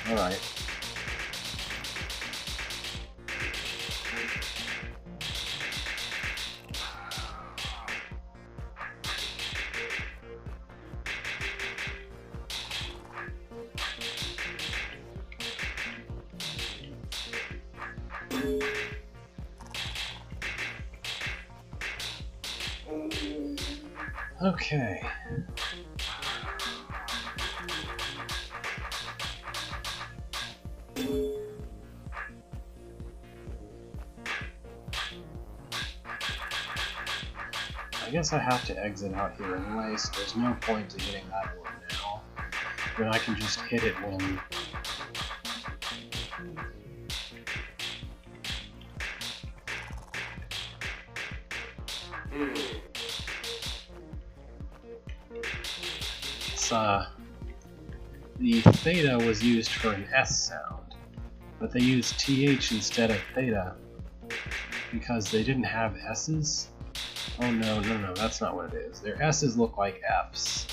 Alright. Okay. I guess I have to exit out here anyway, so there's no point to hitting that orb now. Then I can just hit it when... the theta was used for an S sound, but they used TH instead of theta because they didn't have S's. Oh no, that's not what it is. Their S's look like F's.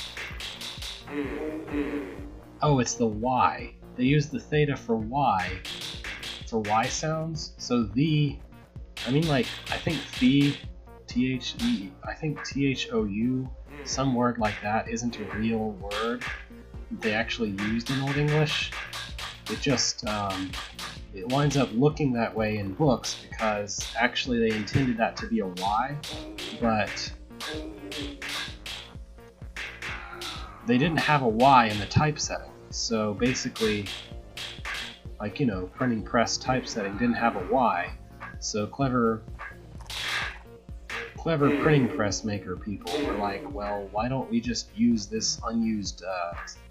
Oh, it's the Y. They used the theta for Y sounds. So I think THE, I think THOU, some word like that isn't a real word that they actually used in Old English. It just, it winds up looking that way in books because actually they intended that to be a Y, but they didn't have a Y in the typesetting. So basically, like, you know, printing press typesetting didn't have a Y, so clever printing press maker people were like, well, why don't we just use this unused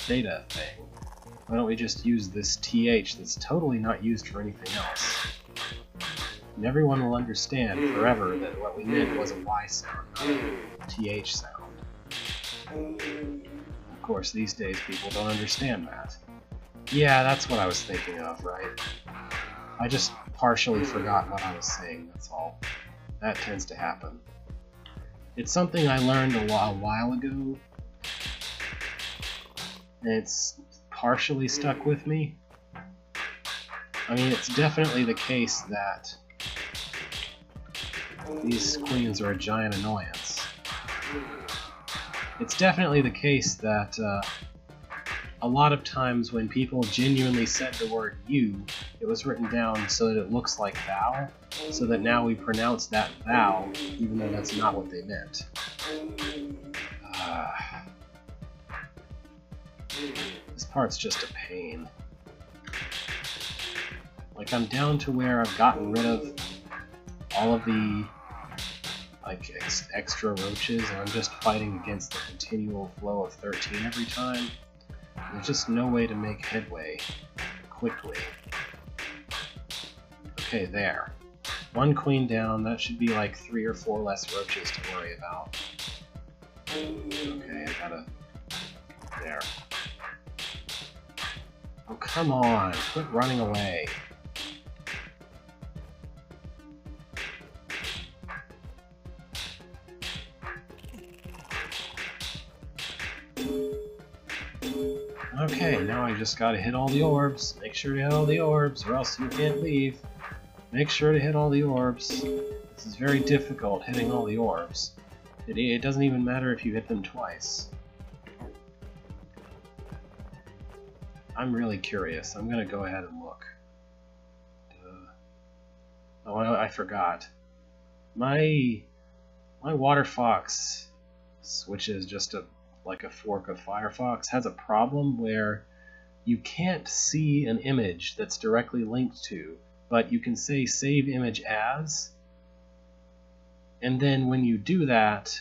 data thing? Why don't we just use this TH that's totally not used for anything else? And everyone will understand forever that what we meant was a Y sound, not a TH sound. Of course, these days people don't understand that. Yeah, that's what I was thinking of, right? I just partially forgot what I was saying, that's all. That tends to happen. It's something I learned a while ago, and it's partially stuck with me. I mean, it's definitely the case that these queens are a giant annoyance. It's definitely the case that a lot of times when people genuinely said the word you, it was written down so that it looks like thou, so that now we pronounce that thou, even though that's not what they meant. This part's just a pain. Like, I'm down to where I've gotten rid of all of the like extra roaches, and I'm just fighting against the continual flow of 13 every time. There's just no way to make headway quickly. Okay, there. One queen down, that should be like 3 or 4 less roaches to worry about. Okay, I gotta... There. Oh, come on! Quit running away. Okay, now I just gotta hit all the orbs. Make sure to hit all the orbs, or else you can't leave. Make sure to hit all the orbs. This is very difficult, hitting all the orbs. It doesn't even matter if you hit them twice. I'm really curious. I'm gonna go ahead and look. Oh, I forgot. My Water Fox, which is just like a fork of Firefox, has a problem where you can't see an image that's directly linked to, but you can say save image as, and then when you do that,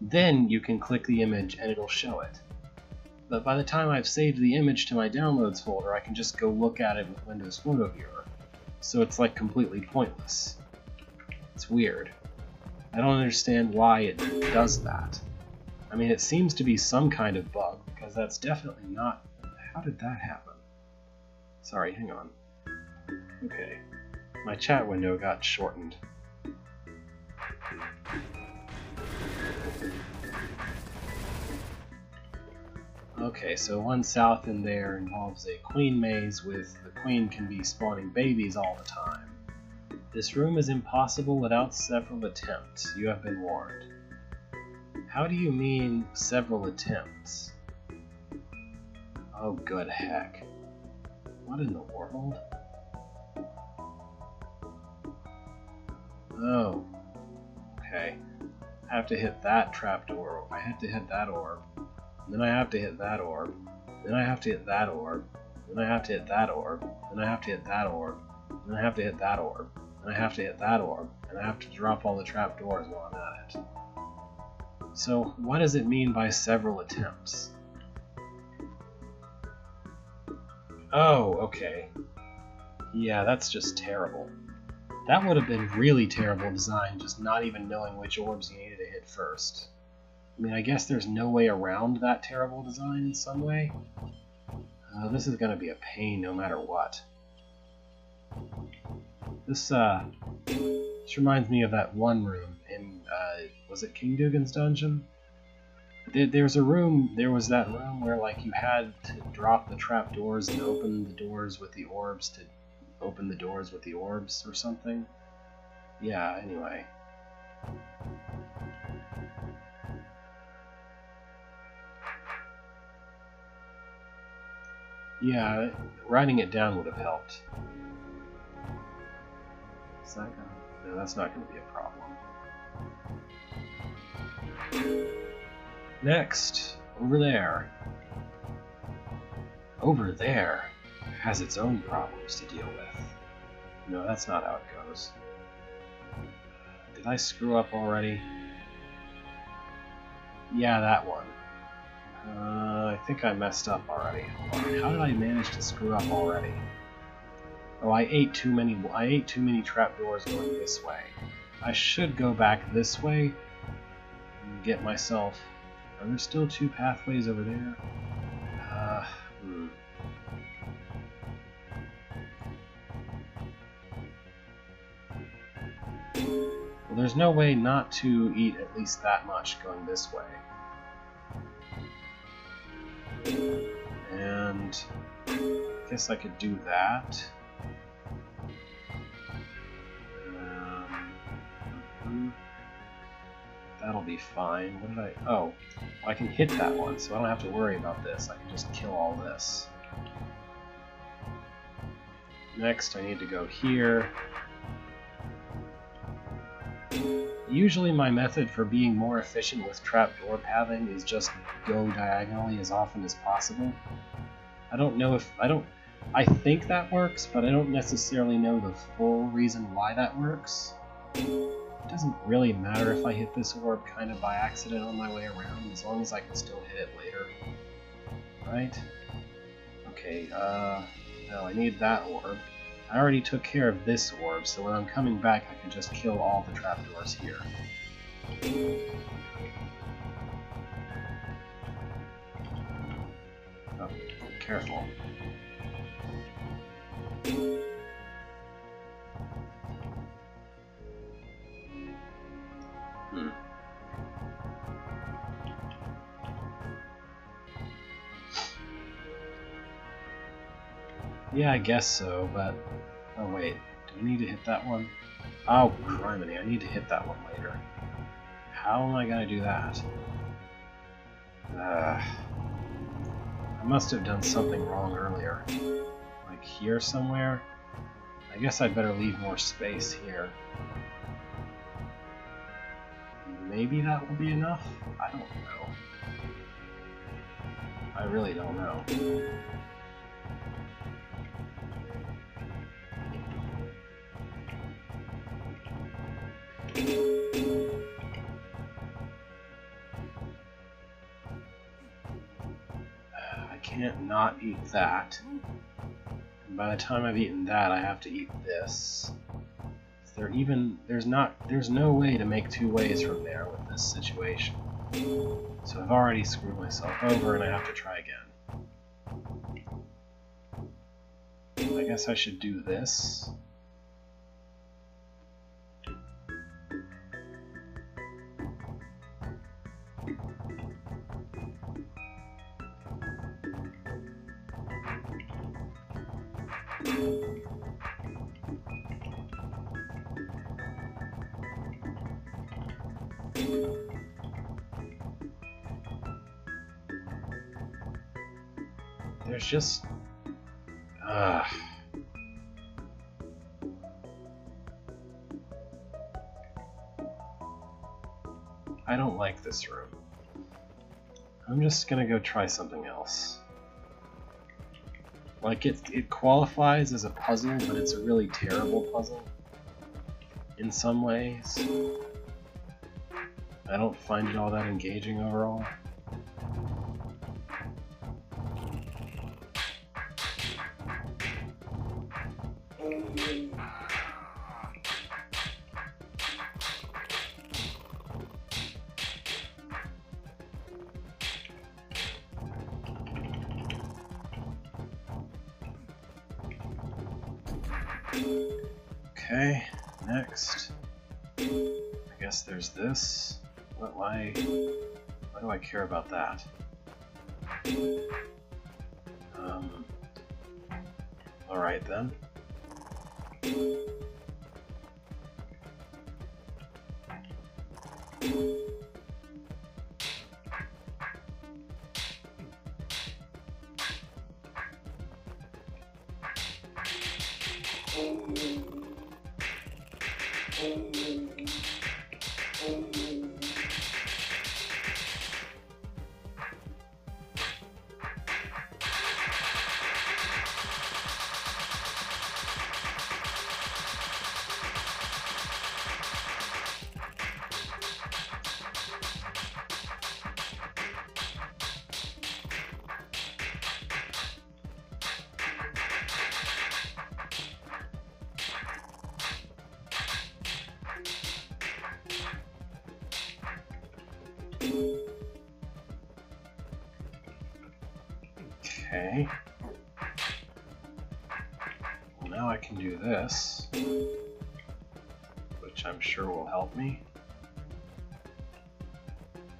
then you can click the image and it'll show it. But by the time I've saved the image to my downloads folder, I can just go look at it with Windows Photo Viewer. So it's like completely pointless. It's weird. I don't understand why it does that. I mean, it seems to be some kind of bug, because that's definitely not... How did that happen? Sorry, hang on. Okay. My chat window got shortened. Okay, so one south in there involves a queen maze with the queen can be spawning babies all the time. This room is impossible without several attempts. You have been warned. How do you mean several attempts? Oh, good heck. What in the world? Oh. Okay. I have to hit that trapdoor. I have to hit that orb. Then I have to hit that orb. Then I have to hit that orb. Then I have to hit that orb. Then I have to hit that orb. Then I have to hit that orb. Then I have to hit that orb. And I have to drop all the trapdoors while I'm at it. So, what does it mean by several attempts? Oh, okay. Yeah, that's just terrible. That would have been really terrible design, just not even knowing which orbs you needed to hit first. I mean, I guess there's no way around that terrible design in some way. This is going to be a pain no matter what. This reminds me of that one room in, was it King Dugan's dungeon? There was that room where, like, you had to drop the trapdoors and open the doors with the orbs to open the doors with the orbs or something. Yeah, anyway. Yeah, writing it down would have helped. Is that gonna... No, that's not going to be a problem. Next, over there. Over there has its own problems to deal with. No, that's not how it goes. Did I screw up already? Yeah, that one. I think I messed up already. Hold on. How did I manage to screw up already? Oh, I ate too many trapdoors going this way. I should go back this way and get myself... Are there still 2 pathways over there? Well, there's no way not to eat at least that much going this way. And I guess I could do that. That'll be fine. What did I... Oh, I can hit that one, so I don't have to worry about this. I can just kill all this. Next, I need to go here. Usually my method for being more efficient with trapdoor pathing is just go diagonally as often as possible. I don't know if... I think that works, but I don't necessarily know the full reason why that works. It doesn't really matter if I hit this orb kind of by accident on my way around, as long as I can still hit it later. Right? Okay, no, I need that orb. I already took care of this orb, so when I'm coming back I can just kill all the trapdoors here. Oh, careful. Yeah, I guess so, but... Oh wait, do we need to hit that one? Oh, criminy, I need to hit that one later. How am I gonna do that? I must have done something wrong earlier. Like here somewhere? I guess I'd better leave more space here. Maybe that will be enough? I don't know. I really don't know. I can't not eat that. And by the time I've eaten that, I have to eat this. There's no way to make 2 ways from there with this situation. So I've already screwed myself over and I have to try again. I guess I should do this. There's just... I don't like this room. I'm just gonna go try something else. Like, it qualifies as a puzzle, but it's a really terrible puzzle. In some ways. I don't find it all that engaging overall. Okay, next. I guess there's this. Why do I care about that? Alright then. Okay. Well, now I can do this, which I'm sure will help me.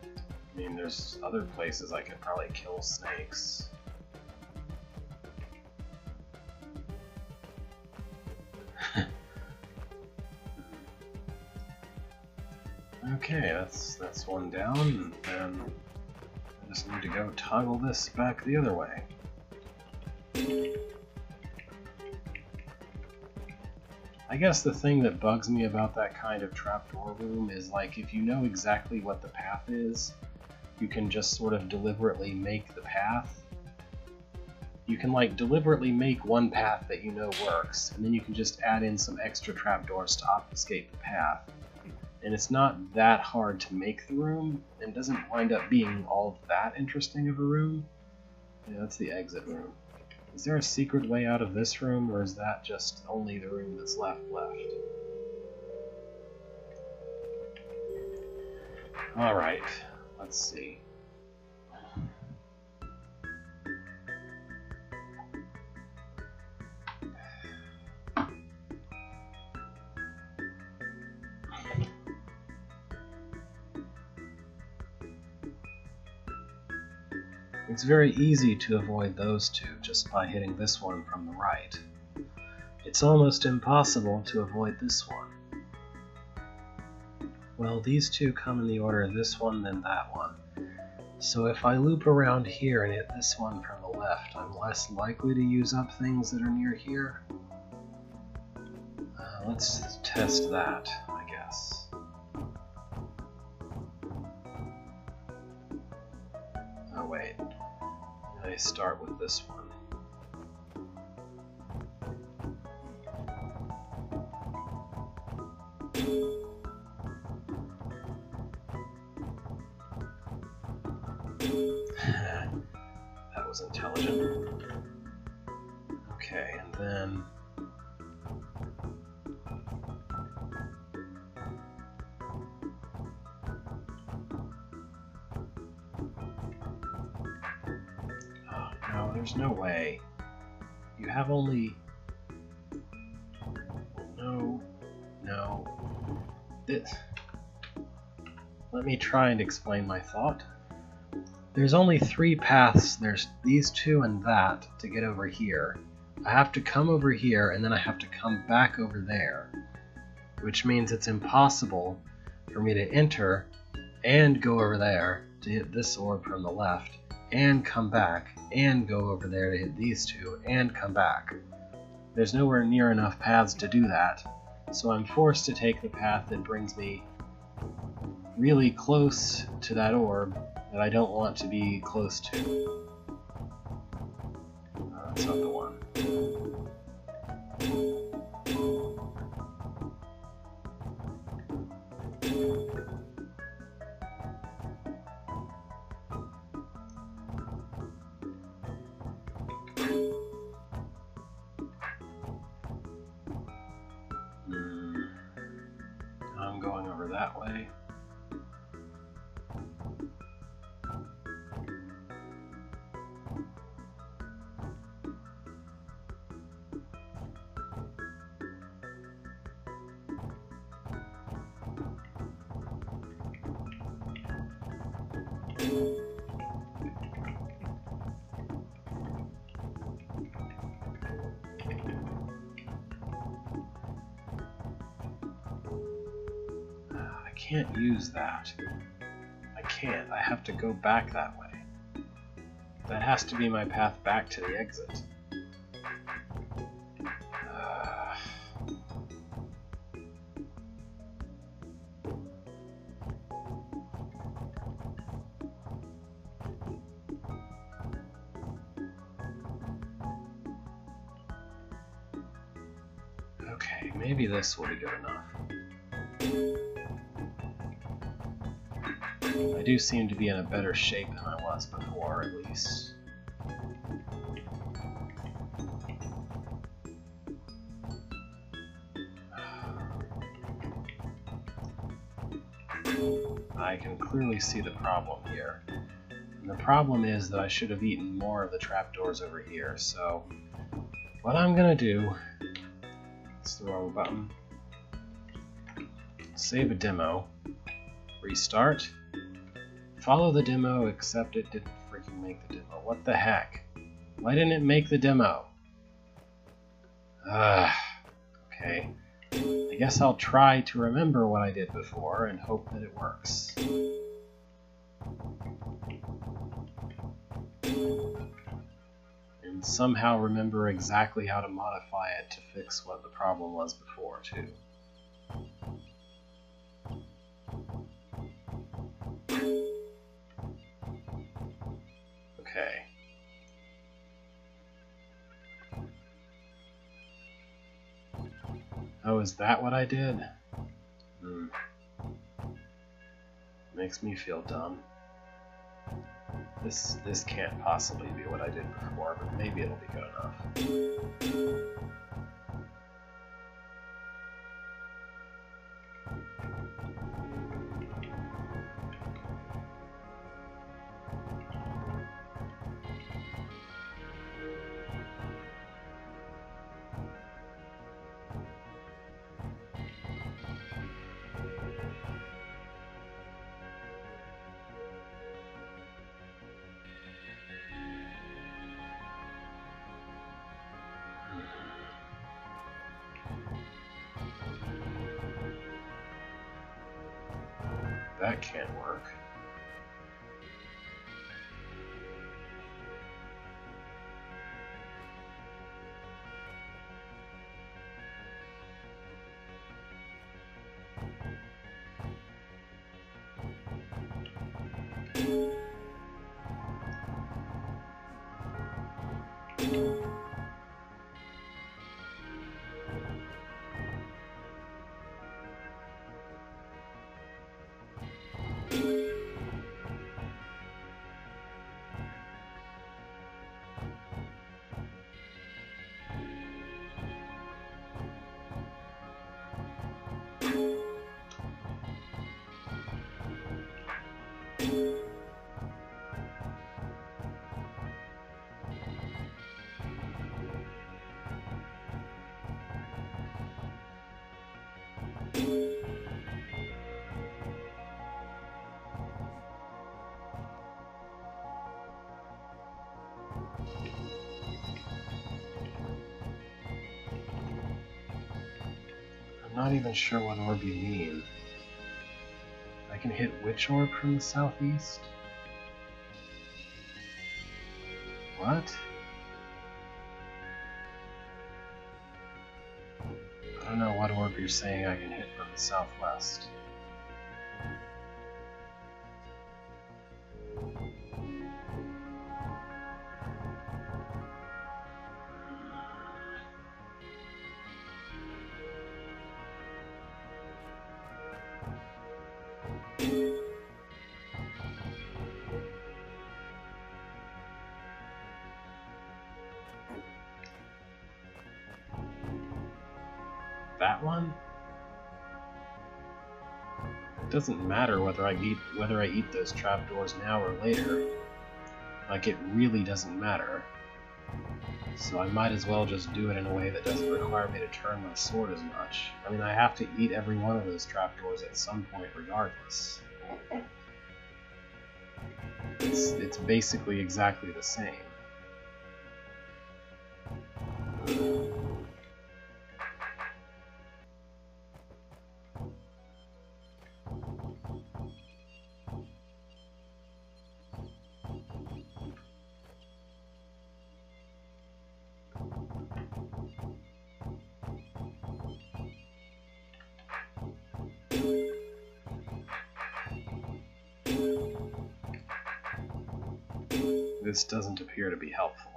I mean, there's other places I could probably kill snakes. Okay, that's one down, and then I just need to go toggle this back the other way. I guess the thing that bugs me about that kind of trapdoor room is, like, if you know exactly what the path is, you can just sort of deliberately make the path. You can, like, deliberately make one path that you know works, and then you can just add in some extra trapdoors to obfuscate the path. And it's not that hard to make the room, and doesn't wind up being all that interesting of a room. Yeah, that's the exit room. Is there a secret way out of this room, or is that just only the room that's left? Alright, let's see. It's very easy to avoid those two just by hitting this one from the right. It's almost impossible to avoid this one. Well, these two come in the order of this one, then that one. So if I loop around here and hit this one from the left, I'm less likely to use up things that are near here. Let's test that, I guess. Oh wait, I start with this one. That was intelligent. Okay, and then no, there's no way. You have only... No. Let me try and explain my thought. There's only 3 paths. There's these two and that to get over here. I have to come over here, and then I have to come back over there. Which means it's impossible for me to enter and go over there to hit this orb from the left, and come back, and go over there to hit these two, and come back. There's nowhere near enough paths to do that, so I'm forced to take the path that brings me really close to that orb that I don't want to be close to. That's not the one. I'm going over that way. I can't use that. I can't. I have to go back that way. That has to be my path back to the exit. Maybe this will be good enough. I do seem to be in a better shape than I was before, at least. I can clearly see the problem here. And the problem is that I should have eaten more of the trapdoors over here, so what I'm gonna do, it's the wrong button, save a demo, restart, follow the demo, except it didn't freaking make the demo. What the heck? Why didn't it make the demo? Okay. I guess I'll try to remember what I did before and hope that it works. And somehow remember exactly how to modify it to fix what the problem was before, too. Okay. Oh, is that what I did? Makes me feel dumb. This can't possibly be what I did before, but maybe it'll be good enough. That can't work. I'm not even sure what orb you mean. I can hit which orb from the southeast? What? I don't know what orb you're saying I can hit from the southwest. That one? It doesn't matter whether I eat those trapdoors now or later. Like, it really doesn't matter. So I might as well just do it in a way that doesn't require me to turn my sword as much. I mean, I have to eat every one of those trapdoors at some point regardless. It's basically exactly the same. This doesn't appear to be helpful.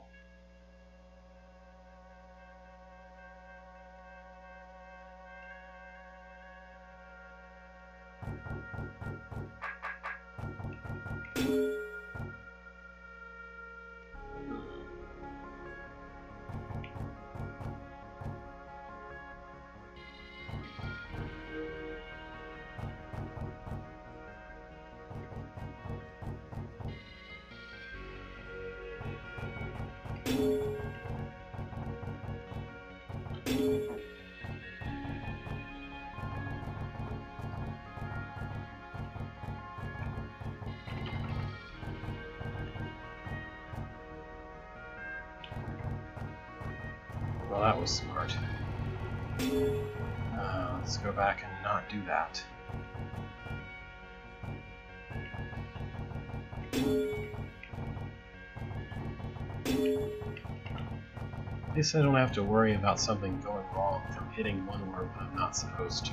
Well, that was smart. Let's go back and not do that. At least I don't have to worry about something going wrong from hitting one orb I'm not supposed to.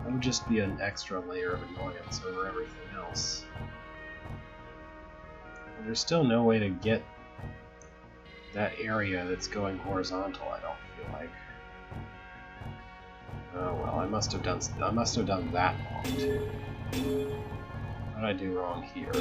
That would just be an extra layer of annoyance over everything else. And there's still no way to get that area that's going horizontal, I don't feel like. Oh well, I must have done that wrong too. What did I do wrong here?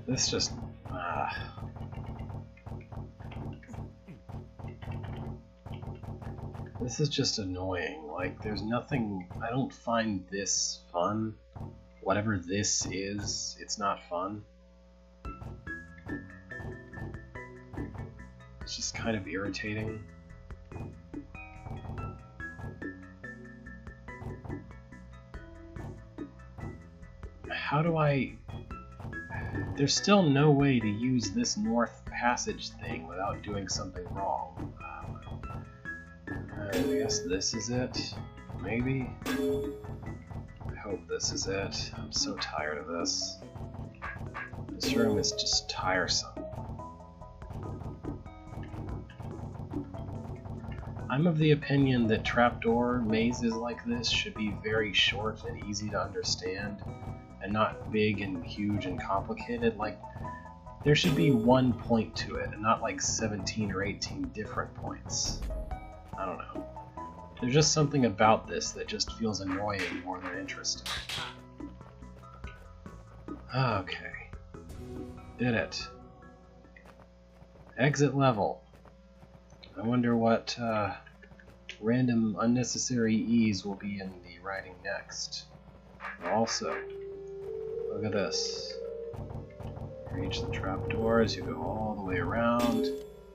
This just... This is just annoying. Like, there's nothing... I don't find this fun. Whatever this is, it's not fun. It's just kind of irritating. How do I... There's still no way to use this north passage thing without doing something wrong. I guess this is it? Maybe? I hope this is it. I'm so tired of this. This room is just tiresome. I'm of the opinion that trapdoor mazes like this should be very short and easy to understand, and not big and huge and complicated. Like, there should be one point to it, and not like 17 or 18 different points. I don't know. There's just something about this that just feels annoying more than interesting. Okay. Did it. Exit level. I wonder what random unnecessary E's will be in the writing next. Also, look at this. Reach the trapdoors, you go all the way around.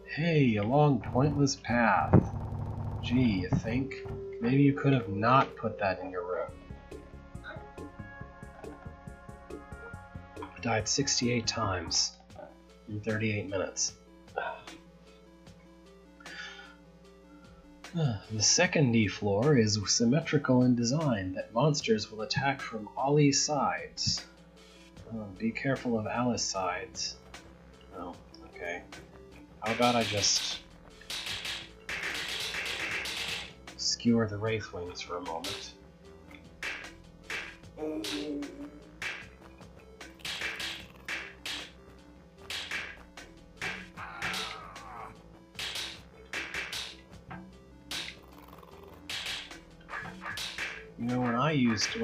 Hey, a long pointless path. Gee, you think? Maybe you could have not put that in your room. I died 68 times in 38 minutes. The second D floor is symmetrical in design, that monsters will attack from Ollie's sides. Be careful of Alice's sides. Oh, okay. How about I just skewer the Wraith Wings for a moment? You know, when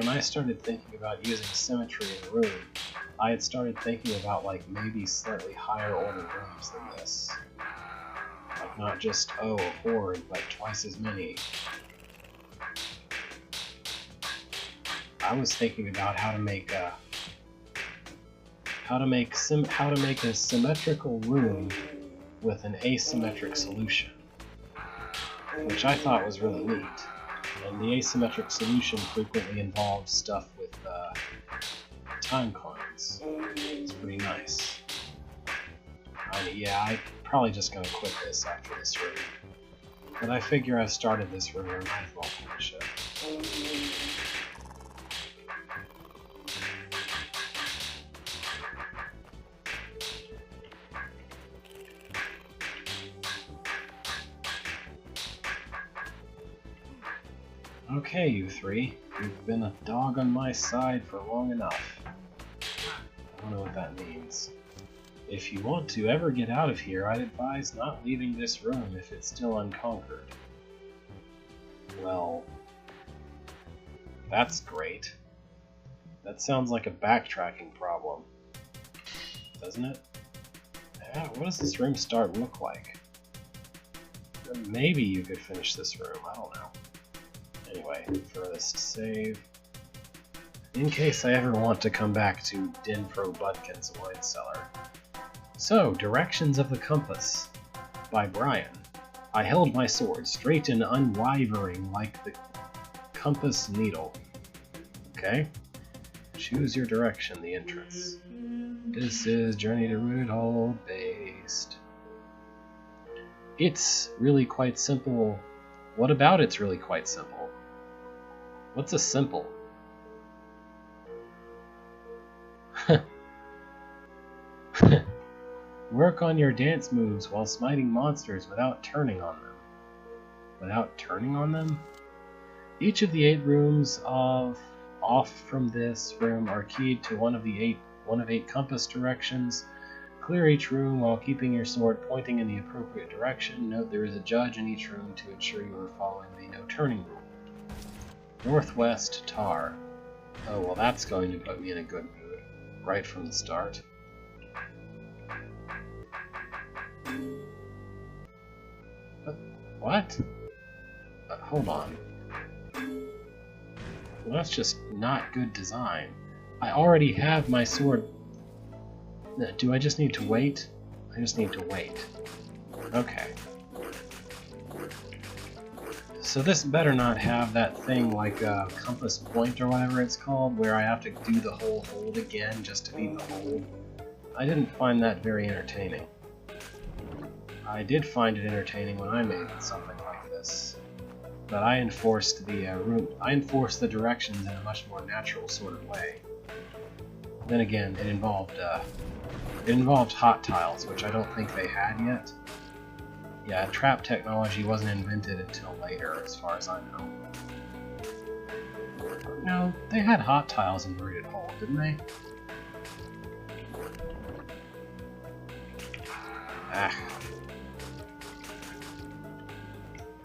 I started thinking about using symmetry in a room, I had started thinking about like maybe slightly higher order rooms than this. Like not just, oh, a horde, but twice as many. I was thinking about how to make a symmetrical room with an asymmetric solution, which I thought was really neat. And the asymmetric solution frequently involves stuff with time clones. It's pretty nice. Yeah, I'm probably just gonna quit this after this room. But I figure I started this room, I might as well finish it. Okay, you three. You've been a dog on my side for long enough. I don't know what that means. If you want to ever get out of here, I'd advise not leaving this room if it's still unconquered. Well, that's great. That sounds like a backtracking problem, doesn't it? Yeah, what does this room start look like? Maybe you could finish this room, I don't know. Anyway, furthest save. In case I ever want to come back to Denfro Budkin's wine cellar. So, Directions of the Compass by Brian. I held my sword straight and unwavering like the compass needle. Okay. Choose your direction, the entrance. This is Journey to Rooted Hold based. It's really quite simple. What about it's really quite simple? What's a simple? Work on your dance moves while smiting monsters without turning on them. Without turning on them? Each of the 8 rooms off from this room are keyed to one of 8 compass directions. Clear each room while keeping your sword pointing in the appropriate direction. Note there is a judge in each room to ensure you are following the no turning rule. Northwest Tar. Oh, well that's going to put me in a good mood, right from the start. What? Hold on. Well, that's just not good design. I already have my sword. Do I just need to wait? I just need to wait. Okay. So this better not have that thing like a compass point or whatever it's called, where I have to do the whole hold again just to beat the hold. I didn't find that very entertaining. I did find it entertaining when I made something like this, but I enforced the directions in a much more natural sort of way. Then again, it involved hot tiles, which I don't think they had yet. Yeah, trap technology wasn't invented until later, as far as I know. No, they had hot tiles in Rooted Hold, didn't they? Ah.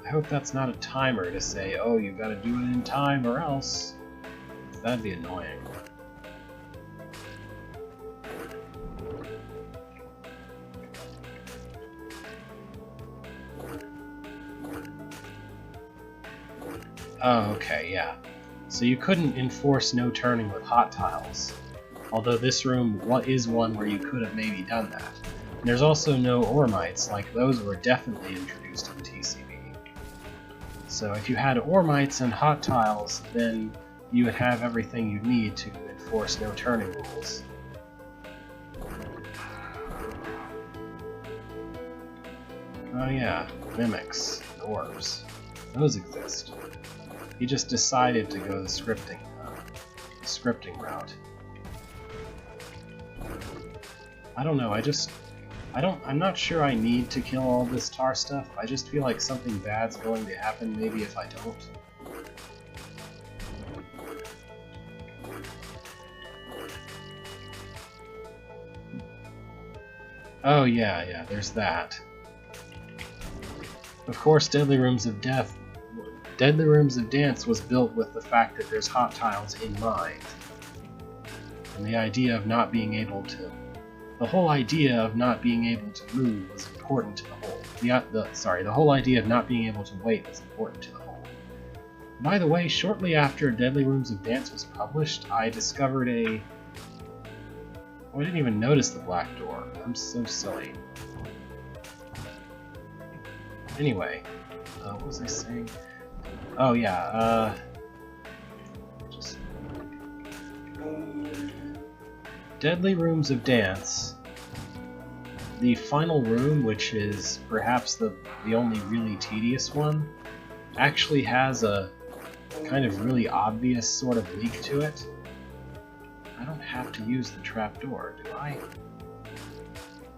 I hope that's not a timer to say, oh, you gotta do it in time or else. That'd be annoying. Oh, okay, yeah. So you couldn't enforce no turning with hot tiles. Although this room is one where you could have maybe done that. And there's also no Ormites, like those were definitely introduced in TCB. So if you had Ormites and hot tiles, then you would have everything you need to enforce no turning rules. Oh yeah, mimics, and orbs. Those exist. He just decided to go the scripting route. I don't know, I'm not sure I need to kill all this tar stuff. I just feel like something bad's going to happen maybe if I don't. Oh yeah, there's that. Of course, Deadly Rooms of Dance was built with the fact that there's hot tiles in mind. And the idea of not being able to... The whole idea of not being able to move was important to the whole. The whole idea of not being able to wait was important to the whole. By the way, shortly after Deadly Rooms of Dance was published, I discovered a... Oh, I didn't even notice the black door. I'm so silly. Anyway, what was I saying? Oh yeah, Deadly Rooms of Dance. The final room, which is perhaps the only really tedious one, actually has a kind of really obvious sort of leak to it. I don't have to use the trapdoor, do I?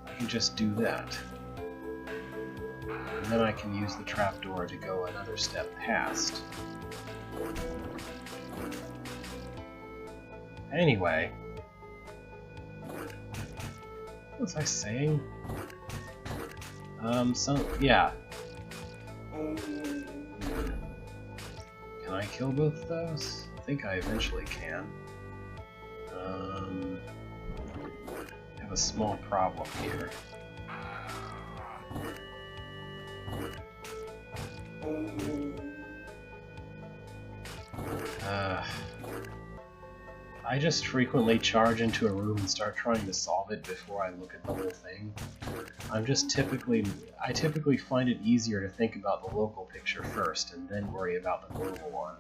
I can just do that. And then I can use the trapdoor to go another step past. Anyway, what was I saying? Yeah. Can I kill both of those? I think I eventually can. I have a small problem here. I just frequently charge into a room and start trying to solve it before I look at the whole thing. I typically find it easier to think about the local picture first and then worry about the global one.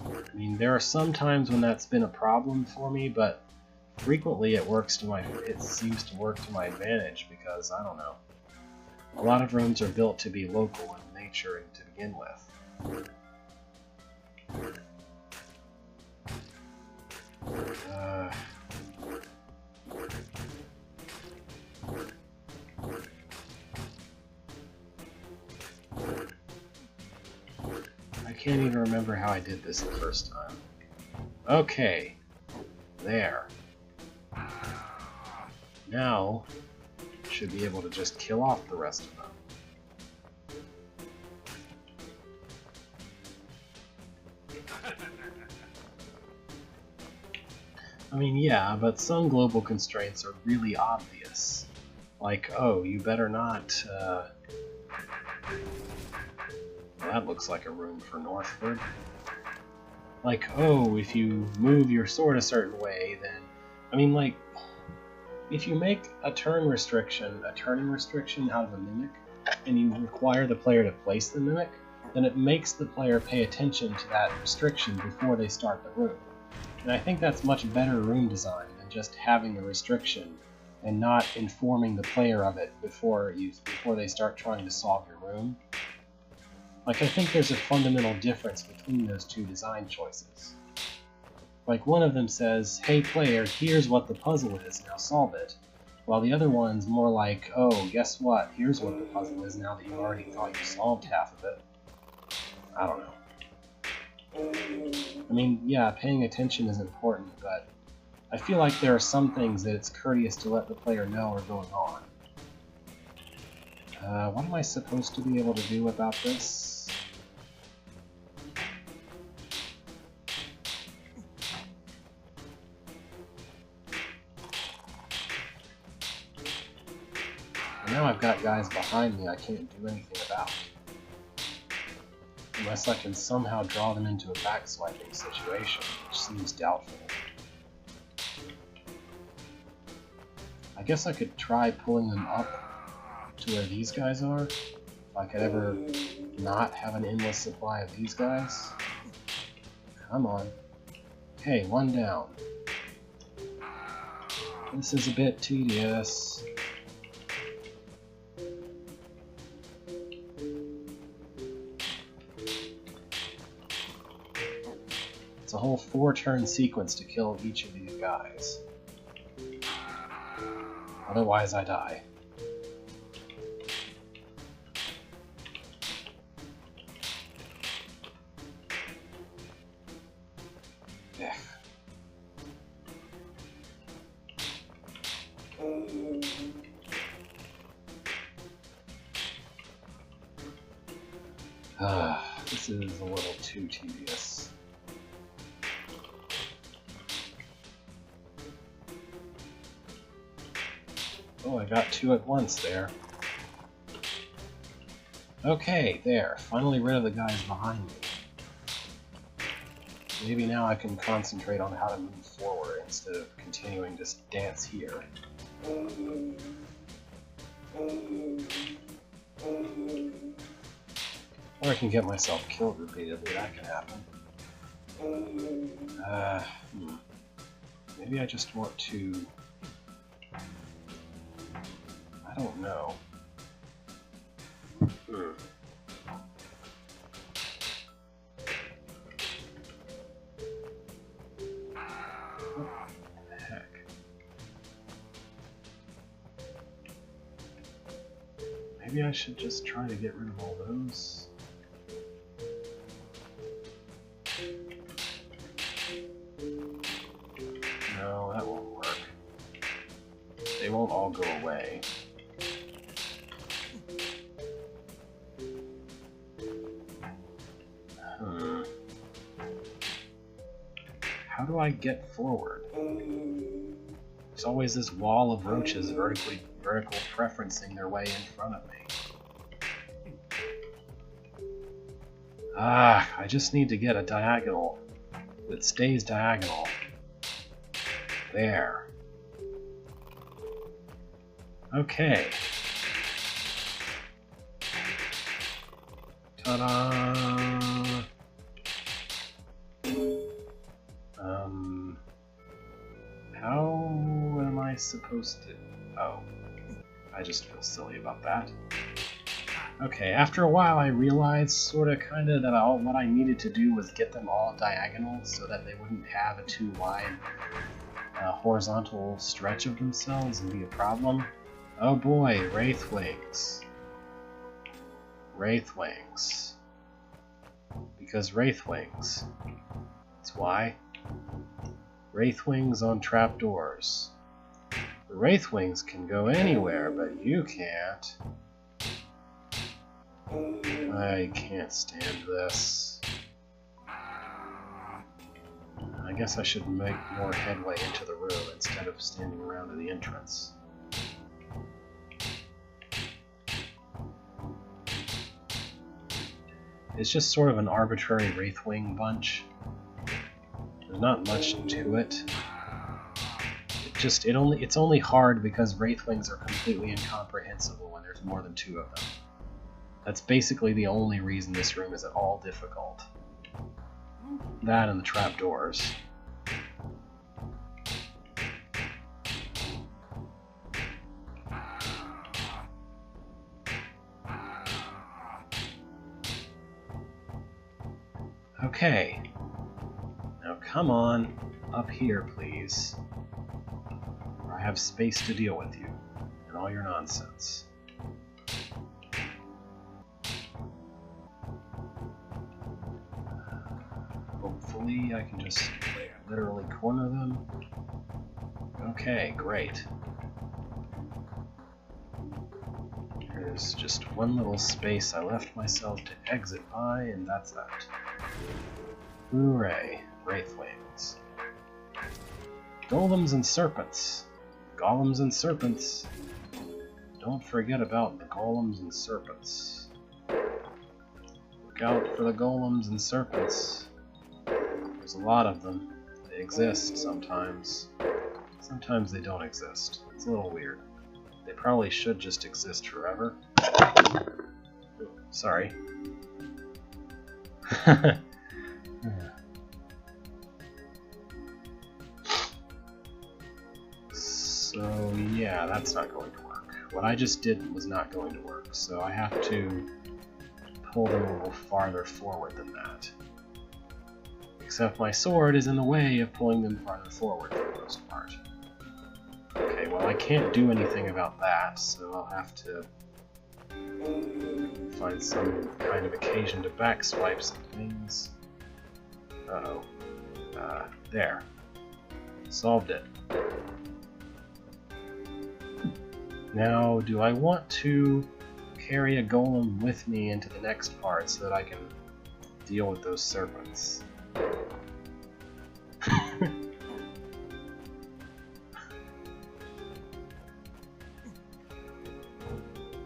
I mean, there are some times when that's been a problem for me, but frequently it seems to work to my advantage because, I don't know, a lot of rooms are built to be local in nature and to begin with. I can't even remember how I did this the first time. Okay, there. Now, should be able to just kill off the rest of them. I mean, yeah, but some global constraints are really obvious. Like, oh, you better not, that looks like a room for Northford. Like, oh, if you move your sword a certain way, then... I mean, like, if you make a turning restriction out of a mimic, and you require the player to place the mimic, then it makes the player pay attention to that restriction before they start the room. And I think that's much better room design than just having the restriction and not informing the player of it before they start trying to solve your room. Like, I think there's a fundamental difference between those two design choices. Like, one of them says, hey player, here's what the puzzle is, now solve it. While the other one's more like, oh, guess what, here's what the puzzle is now that you already thought you solved half of it. I don't know. I mean, yeah, paying attention is important, but I feel like there are some things that it's courteous to let the player know are going on. What am I supposed to be able to do about this? And now I've got guys behind me I can't do anything about. Unless I can somehow draw them into a backswiping situation, which seems doubtful. I guess I could try pulling them up to where these guys are, if I could ever not have an endless supply of these guys. Come on. Okay, one down. This is a bit tedious. It's a whole 4-turn sequence to kill each of these guys. Otherwise I die. This is a little too tedious. Oh, I got 2 at once there. Okay, there. Finally rid of the guys behind me. Maybe now I can concentrate on how to move forward instead of continuing to dance here. Or I can get myself killed repeatedly, that can happen. Maybe I just want to... I don't know. What the heck? Maybe I should just try to get rid of all those. No, that won't work. They won't all go away. How do I get forward? There's always this wall of roaches vertical preferencing their way in front of me. I just need to get a diagonal that stays diagonal. There. Okay. Ta-da! How am I supposed to... Oh. I just feel silly about that. Okay, after a while I realized, sorta kinda, that what I needed to do was get them all diagonal so that they wouldn't have a too wide horizontal stretch of themselves and be a problem. Oh boy, Wraithwings. Wraithwings. Because Wraithwings. That's why. Wraithwings on trapdoors. The Wraithwings can go anywhere, but you can't. I can't stand this. I guess I should make more headway into the room instead of standing around in the entrance. It's just sort of an arbitrary Wraithwing bunch. There's not much to it. It's only hard because Wraithwings are completely incomprehensible when there's more than 2 of them. That's basically the only reason this room is at all difficult. That and the trapdoors. Okay. Now come on, up here please. I have space to deal with you, and all your nonsense. Hopefully I can just literally corner them. Okay, great. There's just one little space I left myself to exit by, and that's that. Hooray, Wraithwings. Golems and serpents. Golems and serpents. Don't forget about the golems and serpents. Look out for the golems and serpents. There's a lot of them. They exist sometimes. Sometimes they don't exist. It's a little weird. They probably should just exist forever. Sorry. So yeah, that's not going to work. What I just did was not going to work, so I have to pull them a little farther forward than that. Except my sword is in the way of pulling them farther forward for the most part. Okay, well I can't do anything about that, so I'll have to find some kind of occasion to backswipe some things. Uh-oh. There. Solved it. Now, do I want to carry a golem with me into the next part so that I can deal with those serpents?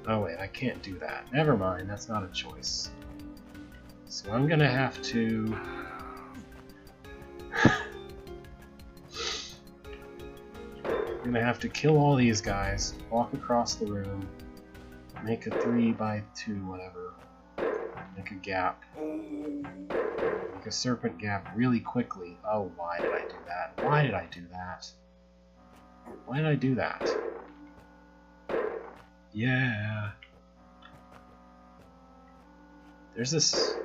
Oh wait, I can't do that. Never mind, that's not a choice. So I'm gonna have to... I'm gonna have to kill all these guys, walk across the room, make a 3x2 whatever, make a gap, make a serpent gap really quickly. Oh, why did I do that? Why did I do that? Why did I do that? Yeah. There's this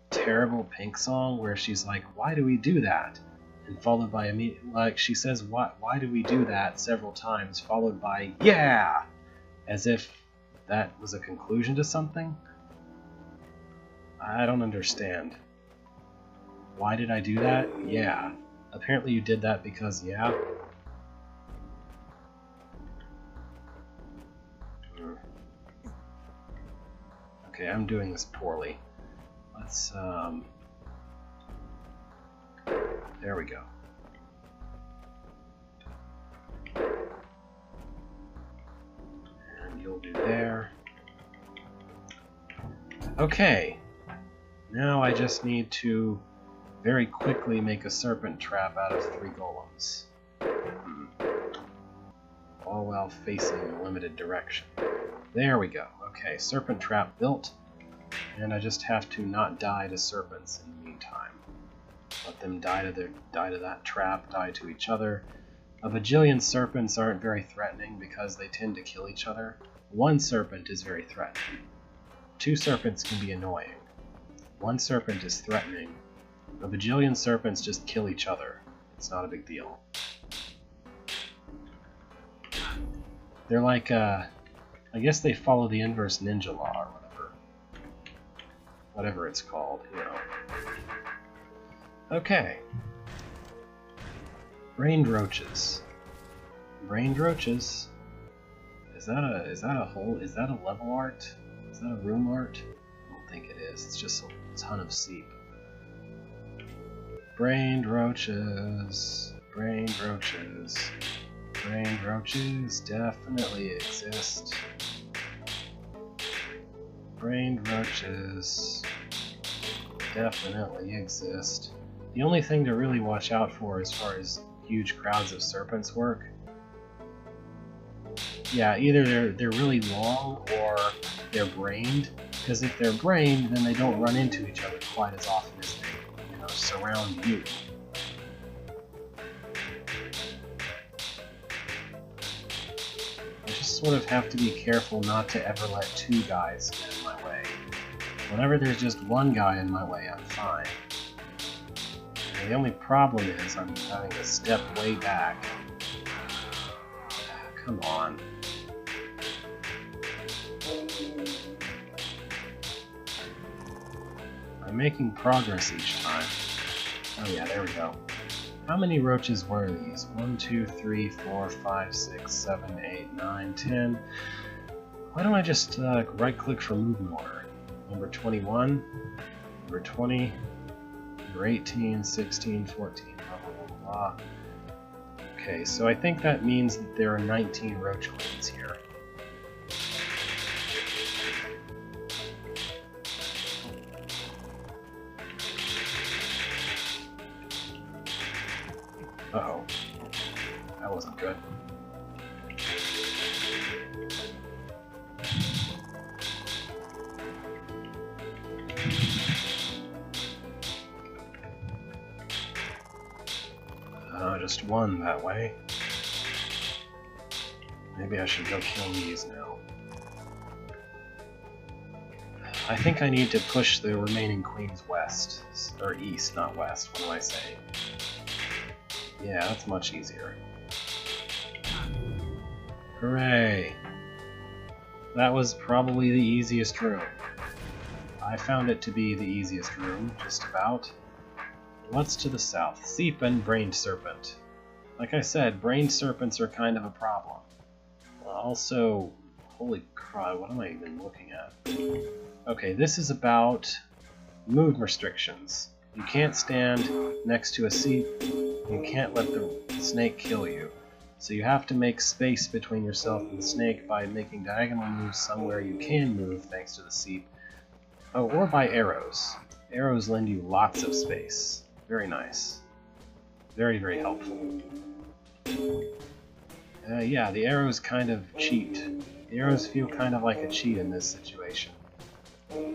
terrible Pink song where she's like, why do we do that? And followed by like she says, why do we do that several times, followed by yeah, as if that was a conclusion to something. I don't understand. Why did I do that? Yeah. Apparently you did that because yeah. Okay, I'm doing this poorly. Let's, there we go. And you'll do there. Okay. Now I just need to very quickly make a serpent trap out of 3 golems. All while facing a limited direction. There we go. Okay, serpent trap built. And I just have to not die to serpents in the meantime. Let them die to that trap, die to each other. A bajillion serpents aren't very threatening because they tend to kill each other. 1 serpent is very threatening. 2 serpents can be annoying. 1 serpent is threatening. A bajillion serpents just kill each other. It's not a big deal. They're like, I guess they follow the inverse ninja law or whatever. Whatever it's called, you know. Okay. Brained roaches. Brained roaches. Is that a whole? Is that a level art? Is that a room art? I don't think it is. It's just a ton of seep. Brained roaches. Brained roaches. Brained roaches definitely exist. Brained roaches definitely exist. The only thing to really watch out for as far as huge crowds of serpents work, yeah, either they're really long or they're brained, because if they're brained, then they don't run into each other quite as often as they, you know, surround you. I just sort of have to be careful not to ever let 2 guys get in my way. Whenever there's just 1 guy in my way, I'm fine. And the only problem is I'm having to step way back. Come on. I'm making progress each time. Oh yeah, there we go. How many roaches were these? 1, 2, 3, 4, 5, 6, 7, 8, 9, 10. Why don't I just right-click for movement order? Number 21, number 20, number 18, 16, 14, blah, blah, blah, blah. Okay, so I think that means that there are 19 roach queens here. Uh-oh. That wasn't good. Just 1 that way. Maybe I should go kill these now. I think I need to push the remaining queens west, so west, or east, not west, what am I saying? Yeah, that's much easier. Hooray! That was probably the easiest room. I found it to be the easiest room, just about. What's to the south? Seep and Brained Serpent. Like I said, Brained Serpents are kind of a problem. Also, holy crap, what am I even looking at? Okay, this is about movement restrictions. You can't stand next to a seep, you can't let the snake kill you. So you have to make space between yourself and the snake by making diagonal moves somewhere you can move thanks to the seep. Oh, or by arrows. Arrows lend you lots of space. Very nice. Very, very helpful. Yeah, the arrows kind of cheat. The arrows feel kind of like a cheat in this situation.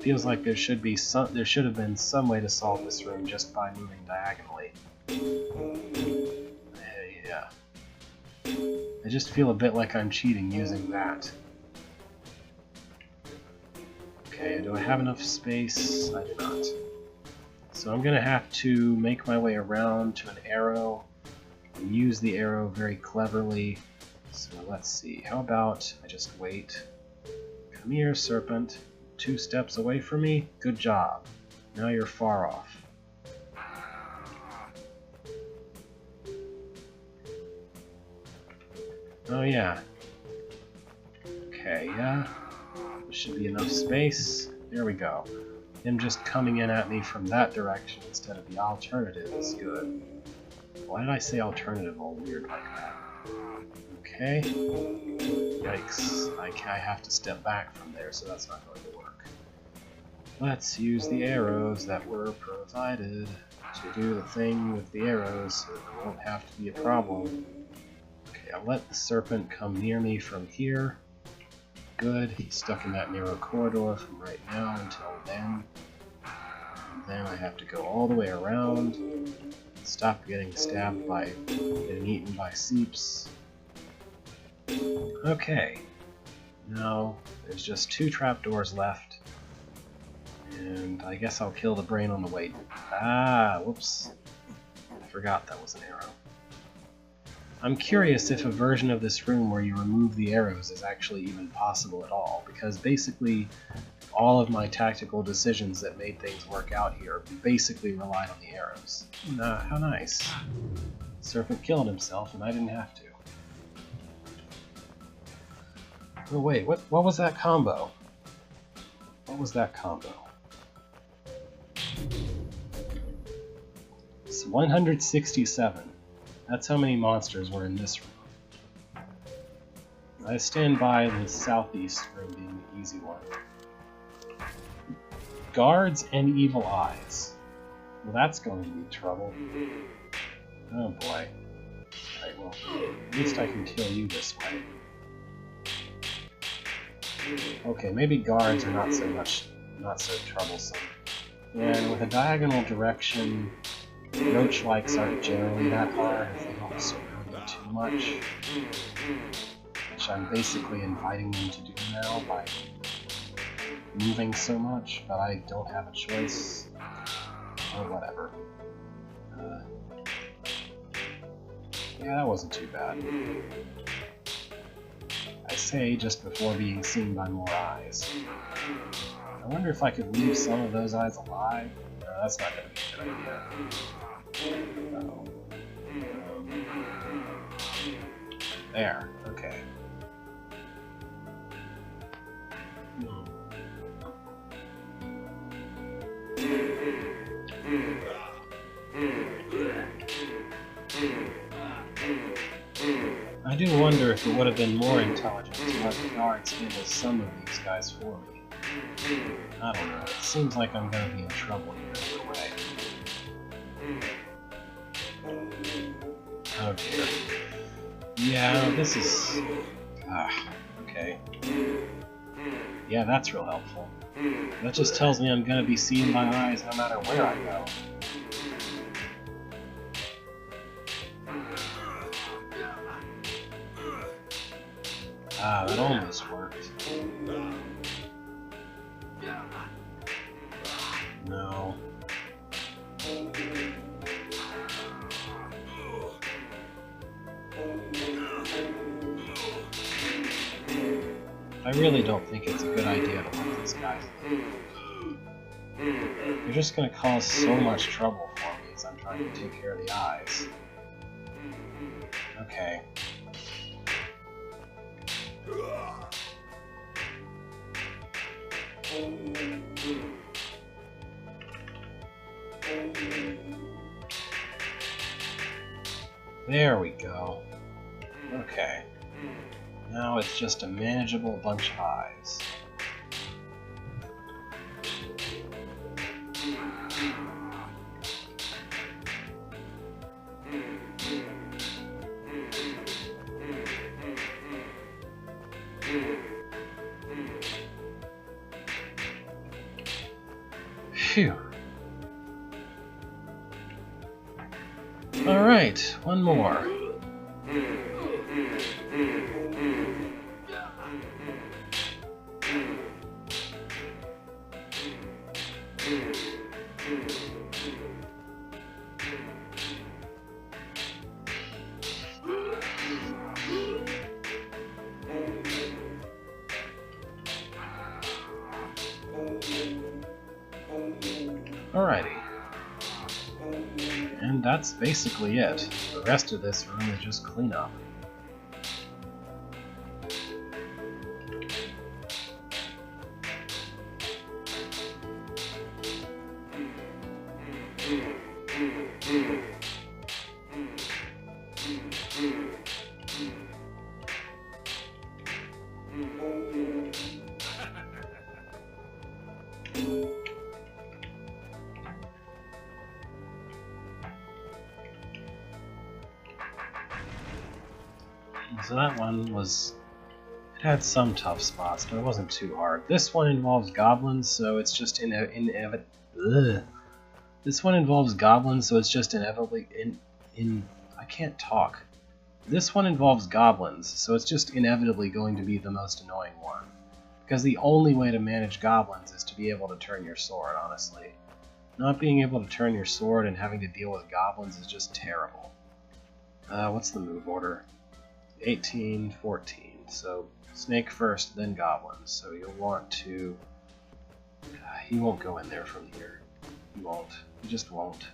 Feels like there should have been some way to solve this room just by moving diagonally. Yeah. I just feel a bit like I'm cheating using that. Okay, do I have enough space? I do not. So I'm gonna have to make my way around to an arrow and use the arrow very cleverly. So let's see, how about I just wait. Come here, serpent. 2 steps away from me? Good job. Now you're far off. Oh yeah. Okay, yeah. There should be enough space. There we go. Him just coming in at me from that direction instead of the alternative is good. Why did I say alternative all weird like that? Okay. Yikes. I have to step back from there, so that's not going to work. Let's use the arrows that were provided to do the thing with the arrows so it won't have to be a problem. Okay, I'll let the serpent come near me from here. Good, he's stuck in that narrow corridor from right now until then. And then I have to go all the way around, stop getting stabbed by, getting eaten by seeps. Okay, now there's just 2 trapdoors left, and I guess I'll kill the brain on the way. Ah, whoops. I forgot that was an arrow. I'm curious if a version of this room where you remove the arrows is actually even possible at all, because basically all of my tactical decisions that made things work out here basically relied on the arrows. How nice. Serpent killed himself and I didn't have to. Oh wait, what was that combo? What was that combo? It's 167. That's how many monsters were in this room. I stand by the southeast room being the easy one. Guards and evil eyes. Well, that's going to be trouble. Oh boy. Alright, well, at least I can kill you this way. Okay, maybe guards are not so troublesome. And with a diagonal direction, roach-likes aren't generally that hard if they don't surround you too much. Which I'm basically inviting them to do now by moving so much, but I don't have a choice. Or whatever. Yeah, that wasn't too bad. I say just before being seen by more eyes. I wonder if I could leave some of those eyes alive? No, that's not going to be a good idea. Uh-oh. There, okay. I do wonder if it would have been more intelligent to let the guards handle some of these guys for me. I don't know, it seems like I'm gonna be in trouble here either way. Oh dear. Yeah, this is... okay. Yeah, that's real helpful. That just tells me I'm gonna be seen by eyes no matter where I go. Ah, that almost worked. No. I really don't think it's a good idea to let these guys live. They're just going to cause so much trouble for me as I'm trying to take care of the eyes. Okay. There we go. Okay. Now it's just a manageable bunch of eyes. Phew. Alright, one more. Alrighty. And that's basically it. The rest of this room is just cleanup. So that one was... it had some tough spots, but it wasn't too hard. This one involves goblins, so it's just This one involves goblins, so it's just inevitably I can't talk. This one involves goblins, so it's just inevitably going to be the most annoying one. Because the only way to manage goblins is to be able to turn your sword, honestly. Not being able to turn your sword and having to deal with goblins is just terrible. What's the move order? 18, 14. So snake first, then goblins. So you'll want to... he won't go in there from here. He won't. He just won't.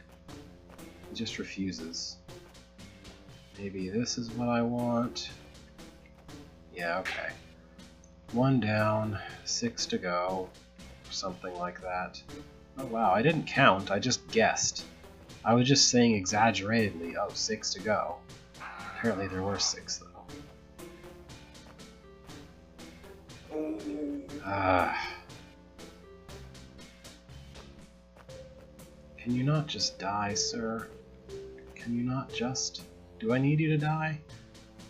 He just refuses. Maybe this is what I want. Yeah, okay. 1 down, 6 to go, or something like that. Oh wow, I didn't count, I just guessed. I was just saying exaggeratedly, oh, 6 to go. Apparently there were 6 though. Can you not just die, sir? Can you not just... do I need you to die?